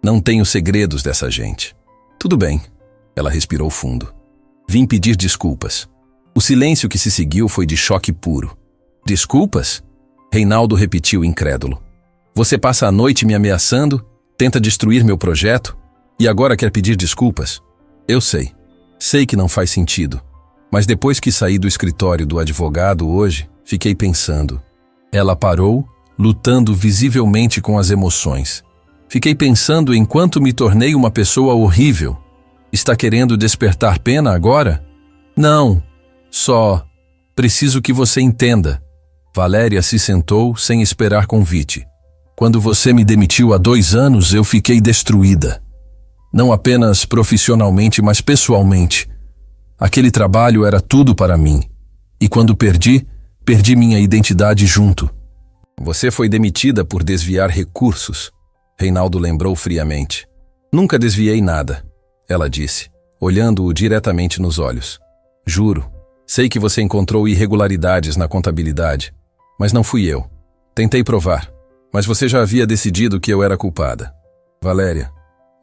Não tenho segredos dessa gente. Tudo bem. Ela respirou fundo. Vim pedir desculpas. O silêncio que se seguiu foi de choque puro. Desculpas? Reinaldo repetiu incrédulo. Você passa a noite me ameaçando, tenta destruir meu projeto e agora quer pedir desculpas? Eu sei. Sei que não faz sentido. Mas depois que saí do escritório do advogado hoje, fiquei pensando. Ela parou, lutando visivelmente com as emoções. Fiquei pensando em quanto me tornei uma pessoa horrível. Está querendo despertar pena agora? Não. Só preciso que você entenda. Valéria se sentou sem esperar convite. Quando você me demitiu há 2 anos, eu fiquei destruída. Não apenas profissionalmente, mas pessoalmente. Aquele trabalho era tudo para mim. E quando perdi minha identidade junto. Você foi demitida por desviar recursos. Reinaldo lembrou friamente. Nunca desviei nada, ela disse, olhando-o diretamente nos olhos. Juro, sei que você encontrou irregularidades na contabilidade, mas não fui eu. Tentei provar, mas você já havia decidido que eu era culpada. Valéria,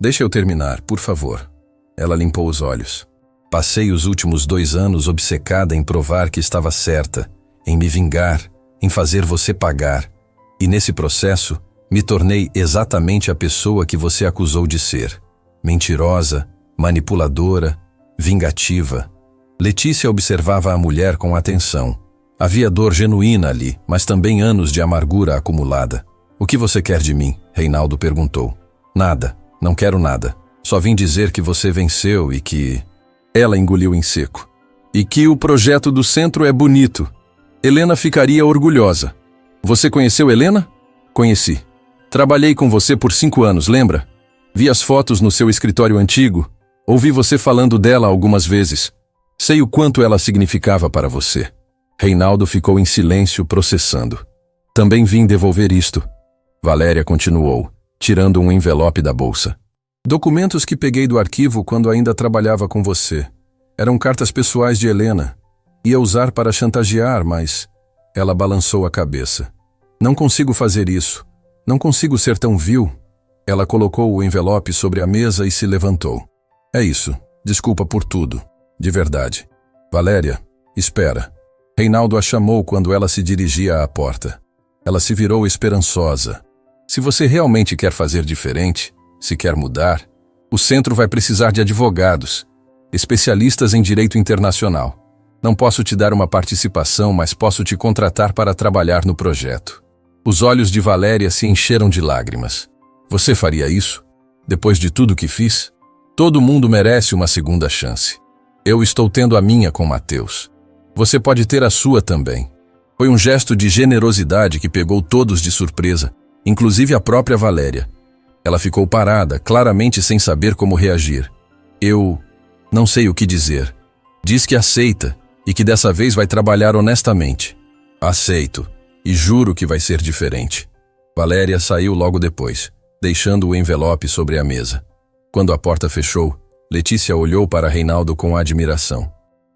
deixa eu terminar, por favor. Ela limpou os olhos. Passei os últimos 2 anos obcecada em provar que estava certa, em me vingar, em fazer você pagar. E nesse processo, me tornei exatamente a pessoa que você acusou de ser. Mentirosa, manipuladora, vingativa. Letícia observava a mulher com atenção. Havia dor genuína ali, mas também anos de amargura acumulada. O que você quer de mim? Reinaldo perguntou. Nada, não quero nada. Só vim dizer que você venceu e que... Ela engoliu em seco. E que o projeto do centro é bonito. Helena ficaria orgulhosa. Você conheceu Helena? Conheci. Trabalhei com você por 5 anos, lembra? Vi as fotos no seu escritório antigo. Ouvi você falando dela algumas vezes. Sei o quanto ela significava para você. Reinaldo ficou em silêncio, processando. Também vim devolver isto. Valéria continuou, tirando um envelope da bolsa. Documentos que peguei do arquivo quando ainda trabalhava com você. Eram cartas pessoais de Helena. Ia usar para chantagear, mas... Ela balançou a cabeça. Não consigo fazer isso. Não consigo ser tão vil. Ela colocou o envelope sobre a mesa e se levantou. É isso. Desculpa por tudo. De verdade. Valéria, espera. Reinaldo a chamou quando ela se dirigia à porta. Ela se virou esperançosa. Se você realmente quer fazer diferente, se quer mudar, o centro vai precisar de advogados, especialistas em direito internacional. Não posso te dar uma participação, mas posso te contratar para trabalhar no projeto. Os olhos de Valéria se encheram de lágrimas. Você faria isso? Depois de tudo que fiz? Todo mundo merece uma segunda chance. Eu estou tendo a minha com Matheus. Você pode ter a sua também. Foi um gesto de generosidade que pegou todos de surpresa, inclusive a própria Valéria. Ela ficou parada, claramente sem saber como reagir. Eu não sei o que dizer. Diz que aceita e que dessa vez vai trabalhar honestamente. Aceito, e juro que vai ser diferente. Valéria saiu logo depois, deixando o envelope sobre a mesa. Quando a porta fechou, Letícia olhou para Reinaldo com admiração.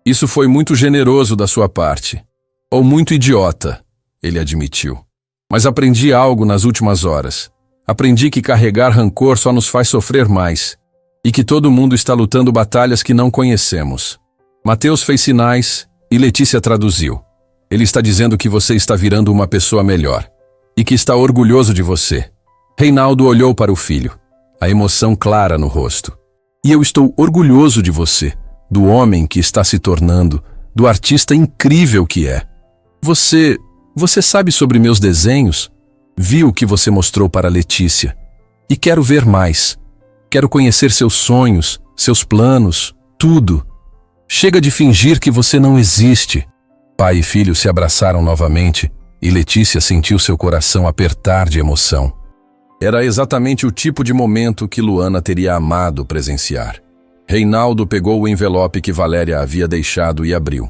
Isso foi muito generoso da sua parte. Ou muito idiota, ele admitiu. Mas aprendi algo nas últimas horas. Aprendi que carregar rancor só nos faz sofrer mais. E que todo mundo está lutando batalhas que não conhecemos. Matheus fez sinais e Letícia traduziu. Ele está dizendo que você está virando uma pessoa melhor. E que está orgulhoso de você. Reinaldo olhou para o filho, a emoção clara no rosto. E eu estou orgulhoso de você, do homem que está se tornando, do artista incrível que é. Você sabe sobre meus desenhos? Vi o que você mostrou para Letícia. E quero ver mais. Quero conhecer seus sonhos, seus planos, tudo. Chega de fingir que você não existe. Pai e filho se abraçaram novamente e Letícia sentiu seu coração apertar de emoção. Era exatamente o tipo de momento que Luana teria amado presenciar. Reinaldo pegou o envelope que Valéria havia deixado e abriu.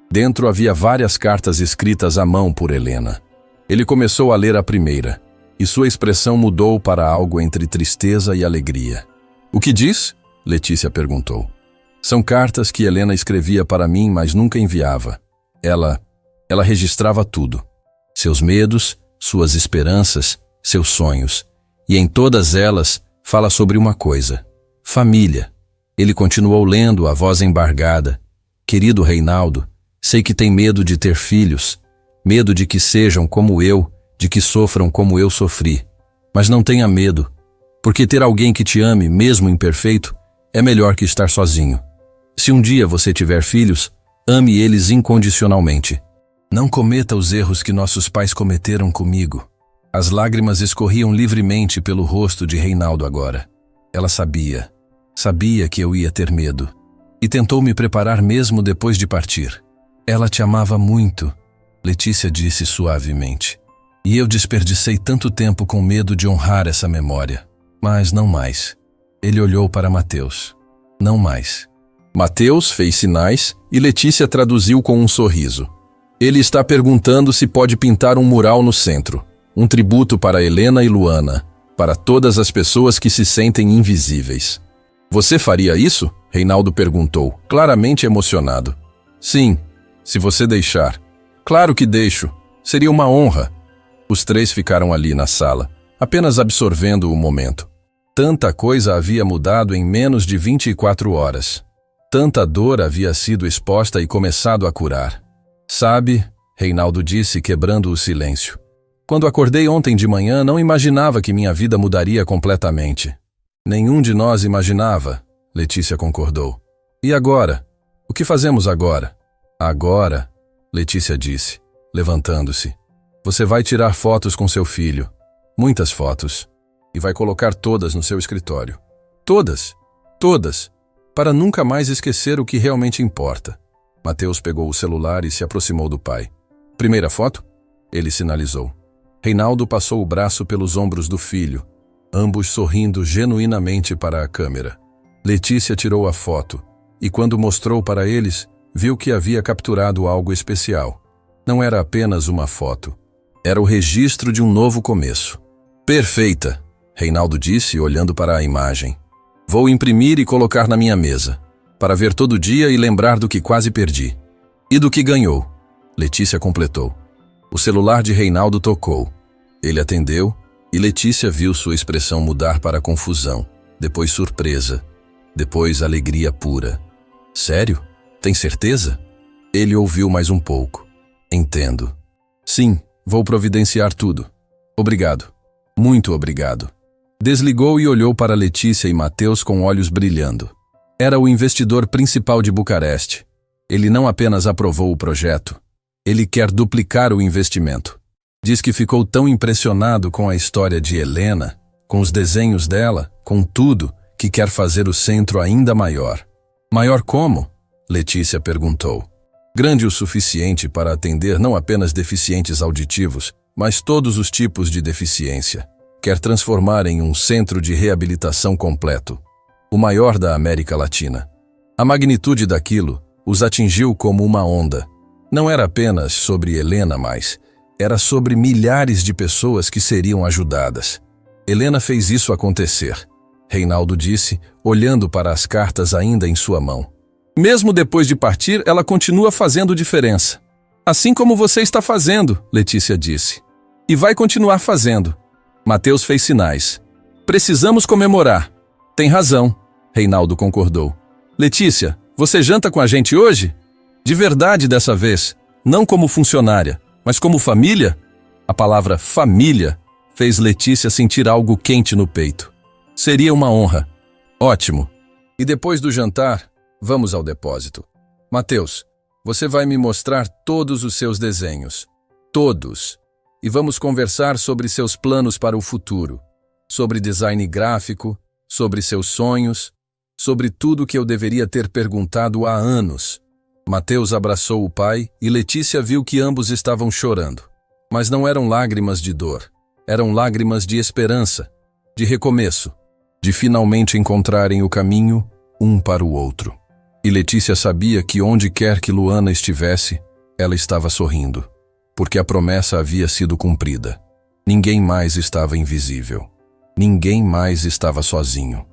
Dentro havia várias cartas escritas à mão por Helena. Ele começou a ler a primeira, e sua expressão mudou para algo entre tristeza e alegria. O que diz? Letícia perguntou. São cartas que Helena escrevia para mim, mas nunca enviava. Ela registrava tudo. Seus medos, suas esperanças, seus sonhos. E em todas elas, fala sobre uma coisa. Família. Ele continuou lendo, a voz embargada. Querido Reinaldo, sei que tem medo de ter filhos, medo de que sejam como eu, de que sofram como eu sofri. Mas não tenha medo, porque ter alguém que te ame, mesmo imperfeito, é melhor que estar sozinho. Se um dia você tiver filhos, ame eles incondicionalmente. Não cometa os erros que nossos pais cometeram comigo. As lágrimas escorriam livremente pelo rosto de Reinaldo agora. Ela sabia que eu ia ter medo. E tentou me preparar mesmo depois de partir. Ela te amava muito, Letícia disse suavemente. E eu desperdicei tanto tempo com medo de honrar essa memória. Mas não mais. Ele olhou para Matheus. Não mais. Matheus fez sinais e Letícia traduziu com um sorriso. Ele está perguntando se pode pintar um mural no centro. Um tributo para Helena e Luana, para todas as pessoas que se sentem invisíveis. Você faria isso? Reinaldo perguntou, claramente emocionado. Sim, se você deixar. Claro que deixo. Seria uma honra. Os três ficaram ali na sala, apenas absorvendo o momento. Tanta coisa havia mudado em menos de 24 horas. Tanta dor havia sido exposta e começado a curar. Sabe, Reinaldo disse, quebrando o silêncio. Quando acordei ontem de manhã, não imaginava que minha vida mudaria completamente. Nenhum de nós imaginava, Letícia concordou. E agora? O que fazemos agora? Agora, Letícia disse, levantando-se. Você vai tirar fotos com seu filho. Muitas fotos. E vai colocar todas no seu escritório. Todas. Todas. Para nunca mais esquecer o que realmente importa. Matheus pegou o celular e se aproximou do pai. Primeira foto? Ele sinalizou. Reinaldo passou o braço pelos ombros do filho, ambos sorrindo genuinamente para a câmera. Letícia tirou a foto e, quando mostrou para eles, viu que havia capturado algo especial. Não era apenas uma foto. Era o registro de um novo começo. Perfeita, Reinaldo disse, olhando para a imagem. Vou imprimir e colocar na minha mesa, para ver todo dia e lembrar do que quase perdi. E do que ganhou, Letícia completou. O celular de Reinaldo tocou. Ele atendeu e Letícia viu sua expressão mudar para confusão, depois surpresa, depois alegria pura. Sério? Tem certeza? Ele ouviu mais um pouco. Entendo. Sim, vou providenciar tudo. Obrigado. Muito obrigado. Desligou e olhou para Letícia e Mateus com olhos brilhando. Era o investidor principal de Bucareste. Ele não apenas aprovou o projeto, ele quer duplicar o investimento. Diz que ficou tão impressionado com a história de Helena, com os desenhos dela, com tudo, que quer fazer o centro ainda maior. Maior como? Letícia perguntou. Grande o suficiente para atender não apenas deficientes auditivos, mas todos os tipos de deficiência. Quer transformar em um centro de reabilitação completo, o maior da América Latina. A magnitude daquilo os atingiu como uma onda. Não era apenas sobre Helena mais, era sobre milhares de pessoas que seriam ajudadas. Helena fez isso acontecer, Reinaldo disse, olhando para as cartas ainda em sua mão. Mesmo depois de partir, ela continua fazendo diferença. Assim como você está fazendo, Letícia disse. E vai continuar fazendo. Mateus fez sinais. Precisamos comemorar. Tem razão, Reinaldo concordou. Letícia, você janta com a gente hoje? De verdade dessa vez, não como funcionária, mas como família? A palavra família fez Letícia sentir algo quente no peito. Seria uma honra. Ótimo. E depois do jantar, vamos ao depósito. Mateus, você vai me mostrar todos os seus desenhos. Todos. E vamos conversar sobre seus planos para o futuro. Sobre design gráfico, sobre seus sonhos, sobre tudo que eu deveria ter perguntado há anos. Mateus abraçou o pai e Letícia viu que ambos estavam chorando. Mas não eram lágrimas de dor. Eram lágrimas de esperança, de recomeço, de finalmente encontrarem o caminho um para o outro. E Letícia sabia que onde quer que Luana estivesse, ela estava sorrindo, porque a promessa havia sido cumprida. Ninguém mais estava invisível. Ninguém mais estava sozinho.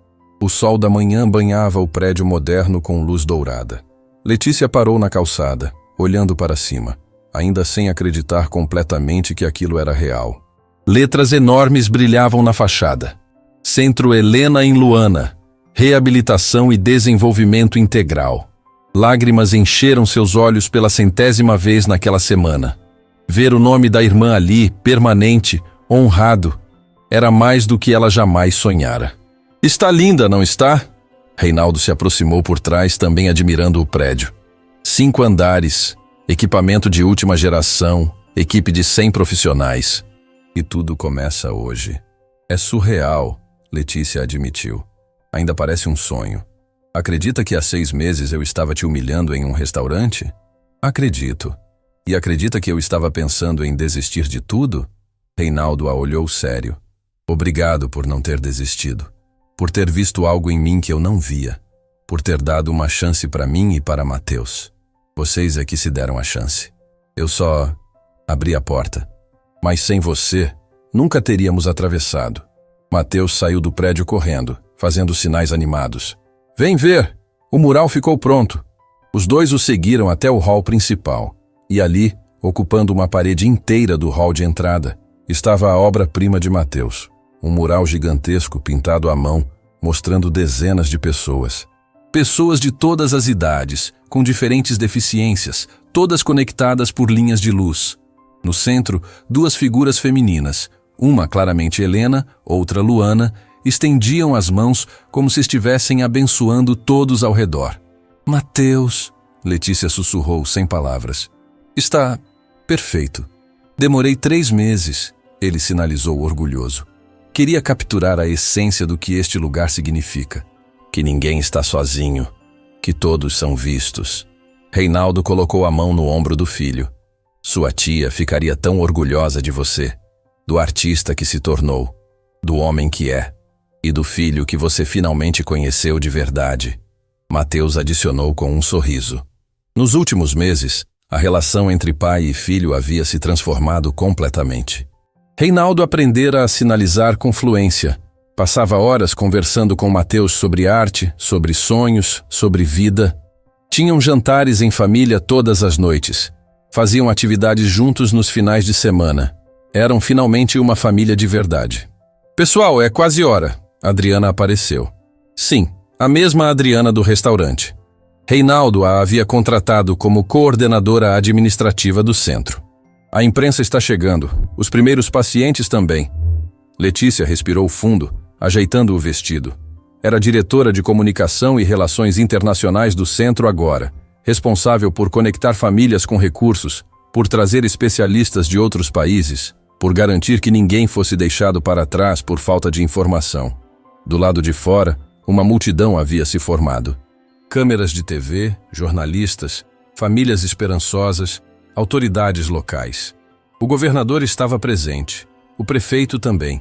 O sol da manhã banhava o prédio moderno com luz dourada. Letícia parou na calçada, olhando para cima, ainda sem acreditar completamente que aquilo era real. Letras enormes brilhavam na fachada. Centro Helena em Luana. Reabilitação e desenvolvimento integral. Lágrimas encheram seus olhos pela 100ª vez naquela semana. Ver o nome da irmã ali, permanente, honrado, era mais do que ela jamais sonhara. Está linda, não está? Reinaldo se aproximou por trás, também admirando o prédio. 5 andares, equipamento de última geração, equipe de 100 profissionais. E tudo começa hoje. É surreal, Letícia admitiu. Ainda parece um sonho. Acredita que há 6 meses eu estava te humilhando em um restaurante? Acredito. E acredita que eu estava pensando em desistir de tudo? Reinaldo a olhou sério. Obrigado por não ter desistido. Por ter visto algo em mim que eu não via. Por ter dado uma chance para mim e para Mateus. Vocês é que se deram a chance. Eu só abri a porta. Mas sem você, nunca teríamos atravessado. Mateus saiu do prédio correndo, fazendo sinais animados. Vem ver! O mural ficou pronto. Os dois o seguiram até o hall principal. E ali, ocupando uma parede inteira do hall de entrada, estava a obra-prima de Mateus. Um mural gigantesco pintado à mão, mostrando dezenas de pessoas. Pessoas de todas as idades, com diferentes deficiências, todas conectadas por linhas de luz. No centro, 2 figuras femininas, uma claramente Helena, outra Luana, estendiam as mãos como se estivessem abençoando todos ao redor. Mateus, Letícia sussurrou sem palavras. Está perfeito. Demorei 3 meses, ele sinalizou orgulhoso. Queria capturar a essência do que este lugar significa. Que ninguém está sozinho, que todos são vistos. Reinaldo colocou a mão no ombro do filho. Sua tia ficaria tão orgulhosa de você, do artista que se tornou, do homem que é, e do filho que você finalmente conheceu de verdade. Mateus adicionou com um sorriso. Nos últimos meses, a relação entre pai e filho havia se transformado completamente. Reinaldo aprendera a sinalizar com fluência. Passava horas conversando com Mateus sobre arte, sobre sonhos, sobre vida. Tinham jantares em família todas as noites. Faziam atividades juntos nos finais de semana. Eram finalmente uma família de verdade. Pessoal, é quase hora. Adriana apareceu. Sim, a mesma Adriana do restaurante. Reinaldo a havia contratado como coordenadora administrativa do centro. A imprensa está chegando, os primeiros pacientes também. Letícia respirou fundo, ajeitando o vestido. Era diretora de comunicação e relações internacionais do centro agora, responsável por conectar famílias com recursos, por trazer especialistas de outros países, por garantir que ninguém fosse deixado para trás por falta de informação. Do lado de fora, uma multidão havia se formado. Câmeras de TV, jornalistas, famílias esperançosas, autoridades locais. O governador estava presente, o prefeito também.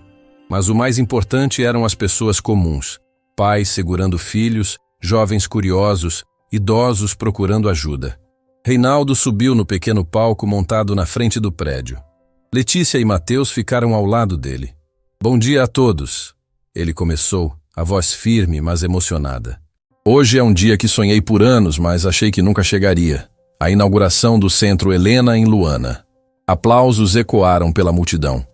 Mas o mais importante eram as pessoas comuns, pais segurando filhos, jovens curiosos, idosos procurando ajuda. Reinaldo subiu no pequeno palco montado na frente do prédio. Letícia e Mateus ficaram ao lado dele. Bom dia a todos. Ele começou, a voz firme, mas emocionada. Hoje é um dia que sonhei por anos, mas achei que nunca chegaria. A inauguração do Centro Helena em Luana. Aplausos ecoaram pela multidão.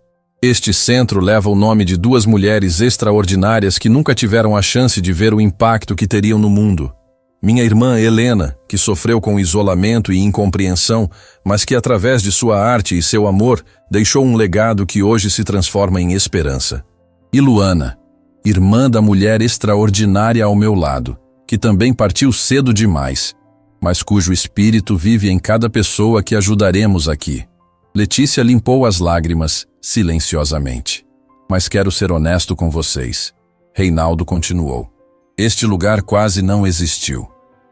Este centro leva o nome de duas mulheres extraordinárias que nunca tiveram a chance de ver o impacto que teriam no mundo. Minha irmã Helena, que sofreu com isolamento e incompreensão, mas que através de sua arte e seu amor, deixou um legado que hoje se transforma em esperança. E Luana, irmã da mulher extraordinária ao meu lado, que também partiu cedo demais, mas cujo espírito vive em cada pessoa que ajudaremos aqui. Letícia limpou as lágrimas, silenciosamente. Mas quero ser honesto com vocês. Reinaldo continuou. Este lugar quase não existiu.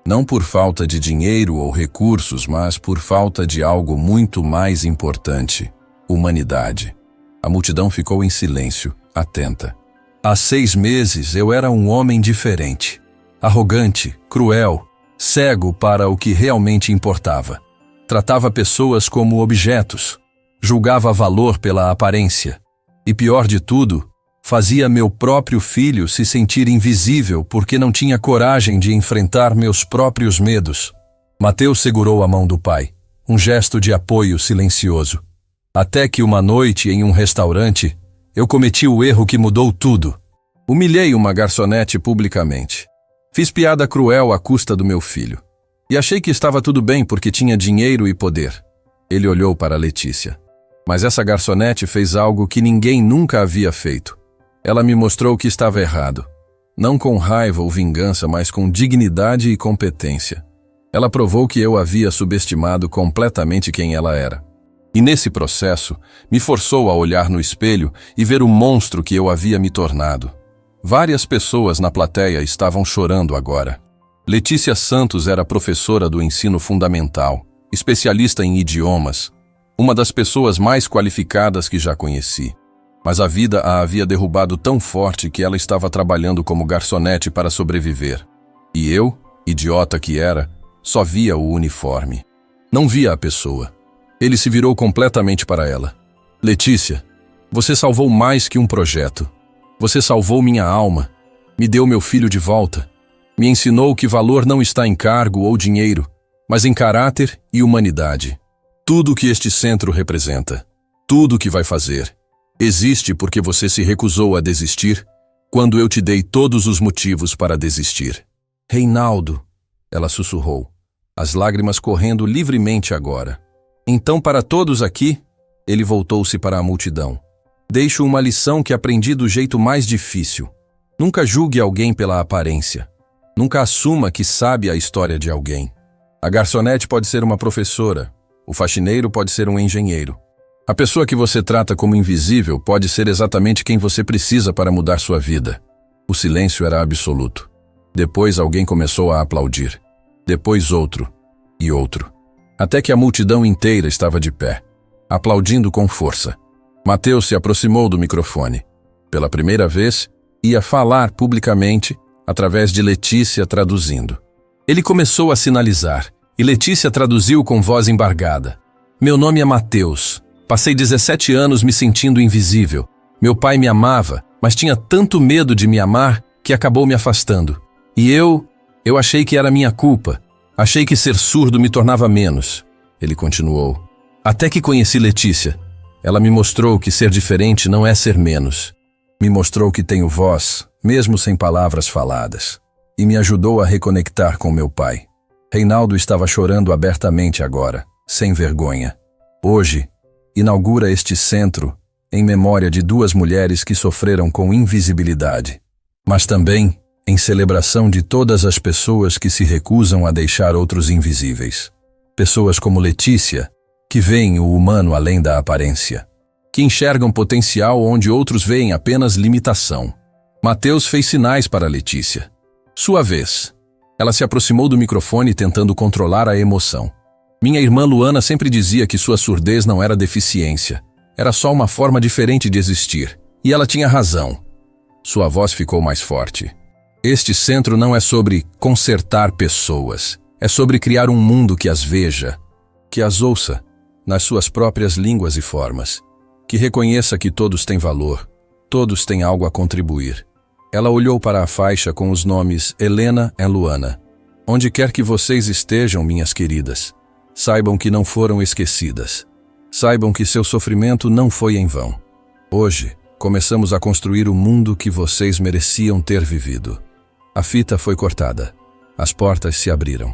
Não por falta de dinheiro ou recursos, mas por falta de algo muito mais importante: humanidade. A multidão ficou em silêncio, atenta. Há 6 meses eu era um homem diferente. Arrogante, cruel, cego para o que realmente importava. Tratava pessoas como objetos. Julgava valor pela aparência. E pior de tudo, fazia meu próprio filho se sentir invisível porque não tinha coragem de enfrentar meus próprios medos. Mateus segurou a mão do pai, um gesto de apoio silencioso. Até que uma noite, em um restaurante, eu cometi o erro que mudou tudo. Humilhei uma garçonete publicamente. Fiz piada cruel à custa do meu filho. E achei que estava tudo bem porque tinha dinheiro e poder. Ele olhou para Letícia. Mas essa garçonete fez algo que ninguém nunca havia feito. Ela me mostrou que estava errado. Não com raiva ou vingança, mas com dignidade e competência. Ela provou que eu havia subestimado completamente quem ela era. E nesse processo, me forçou a olhar no espelho e ver o monstro que eu havia me tornado. Várias pessoas na plateia estavam chorando agora. Letícia Santos era professora do ensino fundamental, especialista em idiomas, uma das pessoas mais qualificadas que já conheci. Mas a vida a havia derrubado tão forte que ela estava trabalhando como garçonete para sobreviver. E eu, idiota que era, só via o uniforme. Não via a pessoa. Ele se virou completamente para ela. Letícia, você salvou mais que um projeto. Você salvou minha alma, me deu meu filho de volta, me ensinou que valor não está em cargo ou dinheiro, mas em caráter e humanidade. Tudo que este centro representa, tudo que vai fazer, existe porque você se recusou a desistir quando eu te dei todos os motivos para desistir. Reinaldo, ela sussurrou, as lágrimas correndo livremente agora. Então, para todos aqui, ele voltou-se para a multidão. Deixo uma lição que aprendi do jeito mais difícil. Nunca julgue alguém pela aparência. Nunca assuma que sabe a história de alguém. A garçonete pode ser uma professora. O faxineiro pode ser um engenheiro. A pessoa que você trata como invisível pode ser exatamente quem você precisa para mudar sua vida. O silêncio era absoluto. Depois alguém começou a aplaudir. Depois outro. E outro. Até que a multidão inteira estava de pé, aplaudindo com força. Mateus se aproximou do microfone. Pela primeira vez, ia falar publicamente, através de Letícia traduzindo. Ele começou a sinalizar, e Letícia traduziu com voz embargada. Meu nome é Mateus. Passei 17 anos me sentindo invisível. Meu pai me amava, mas tinha tanto medo de me amar que acabou me afastando. E eu achei que era minha culpa. Achei que ser surdo me tornava menos. Ele continuou. Até que conheci Letícia. Ela me mostrou que ser diferente não é ser menos. Me mostrou que tenho voz, mesmo sem palavras faladas. E me ajudou a reconectar com meu pai. Reinaldo estava chorando abertamente agora, sem vergonha. Hoje, inaugura este centro em memória de 2 mulheres que sofreram com invisibilidade, mas também em celebração de todas as pessoas que se recusam a deixar outros invisíveis. Pessoas como Letícia, que veem o humano além da aparência, que enxergam potencial onde outros veem apenas limitação. Mateus fez sinais para Letícia. Sua vez. Ela se aproximou do microfone tentando controlar a emoção. Minha irmã Luana sempre dizia que sua surdez não era deficiência. Era só uma forma diferente de existir. E ela tinha razão. Sua voz ficou mais forte. Este centro não é sobre consertar pessoas. É sobre criar um mundo que as veja, que as ouça, nas suas próprias línguas e formas. Que reconheça que todos têm valor, todos têm algo a contribuir. Ela olhou para a faixa com os nomes Helena e Luana. Onde quer que vocês estejam, minhas queridas, saibam que não foram esquecidas. Saibam que seu sofrimento não foi em vão. Hoje, começamos a construir o mundo que vocês mereciam ter vivido. A fita foi cortada. As portas se abriram.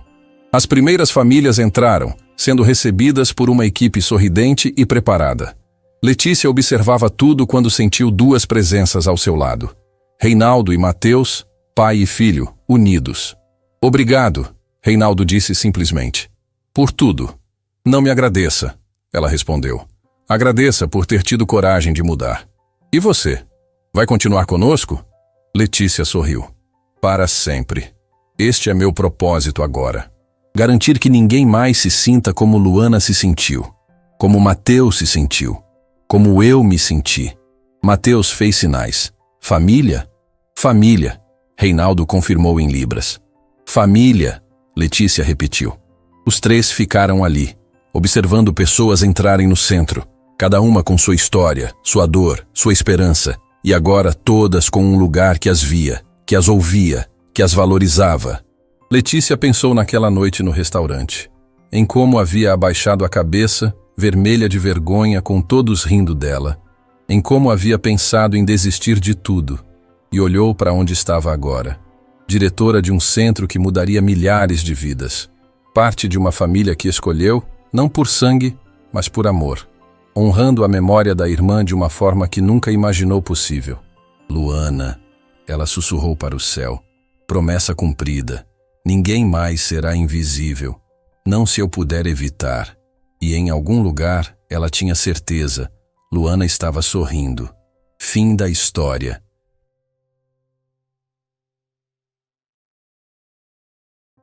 As primeiras famílias entraram, sendo recebidas por uma equipe sorridente e preparada. Letícia observava tudo quando sentiu 2 presenças ao seu lado. Reinaldo e Mateus, pai e filho, unidos. Obrigado, Reinaldo disse simplesmente. Por tudo. Não me agradeça, ela respondeu. Agradeça por ter tido coragem de mudar. E você? Vai continuar conosco? Letícia sorriu. Para sempre. Este é meu propósito agora. Garantir que ninguém mais se sinta como Luana se sentiu. Como Mateus se sentiu. Como eu me senti. Mateus fez sinais. Família? Família, Reinaldo confirmou em libras. Família, Letícia repetiu. Os 3 ficaram ali, observando pessoas entrarem no centro, cada uma com sua história, sua dor, sua esperança, e agora todas com um lugar que as via, que as ouvia, que as valorizava. Letícia pensou naquela noite no restaurante, em como havia abaixado a cabeça, vermelha de vergonha com todos rindo dela, em como havia pensado em desistir de tudo, e olhou para onde estava agora, diretora de um centro que mudaria milhares de vidas, parte de uma família que escolheu, não por sangue, mas por amor, honrando a memória da irmã de uma forma que nunca imaginou possível. Luana, ela sussurrou para o céu, promessa cumprida, ninguém mais será invisível, não se eu puder evitar. E em algum lugar ela tinha certeza, Luana estava sorrindo. Fim da história.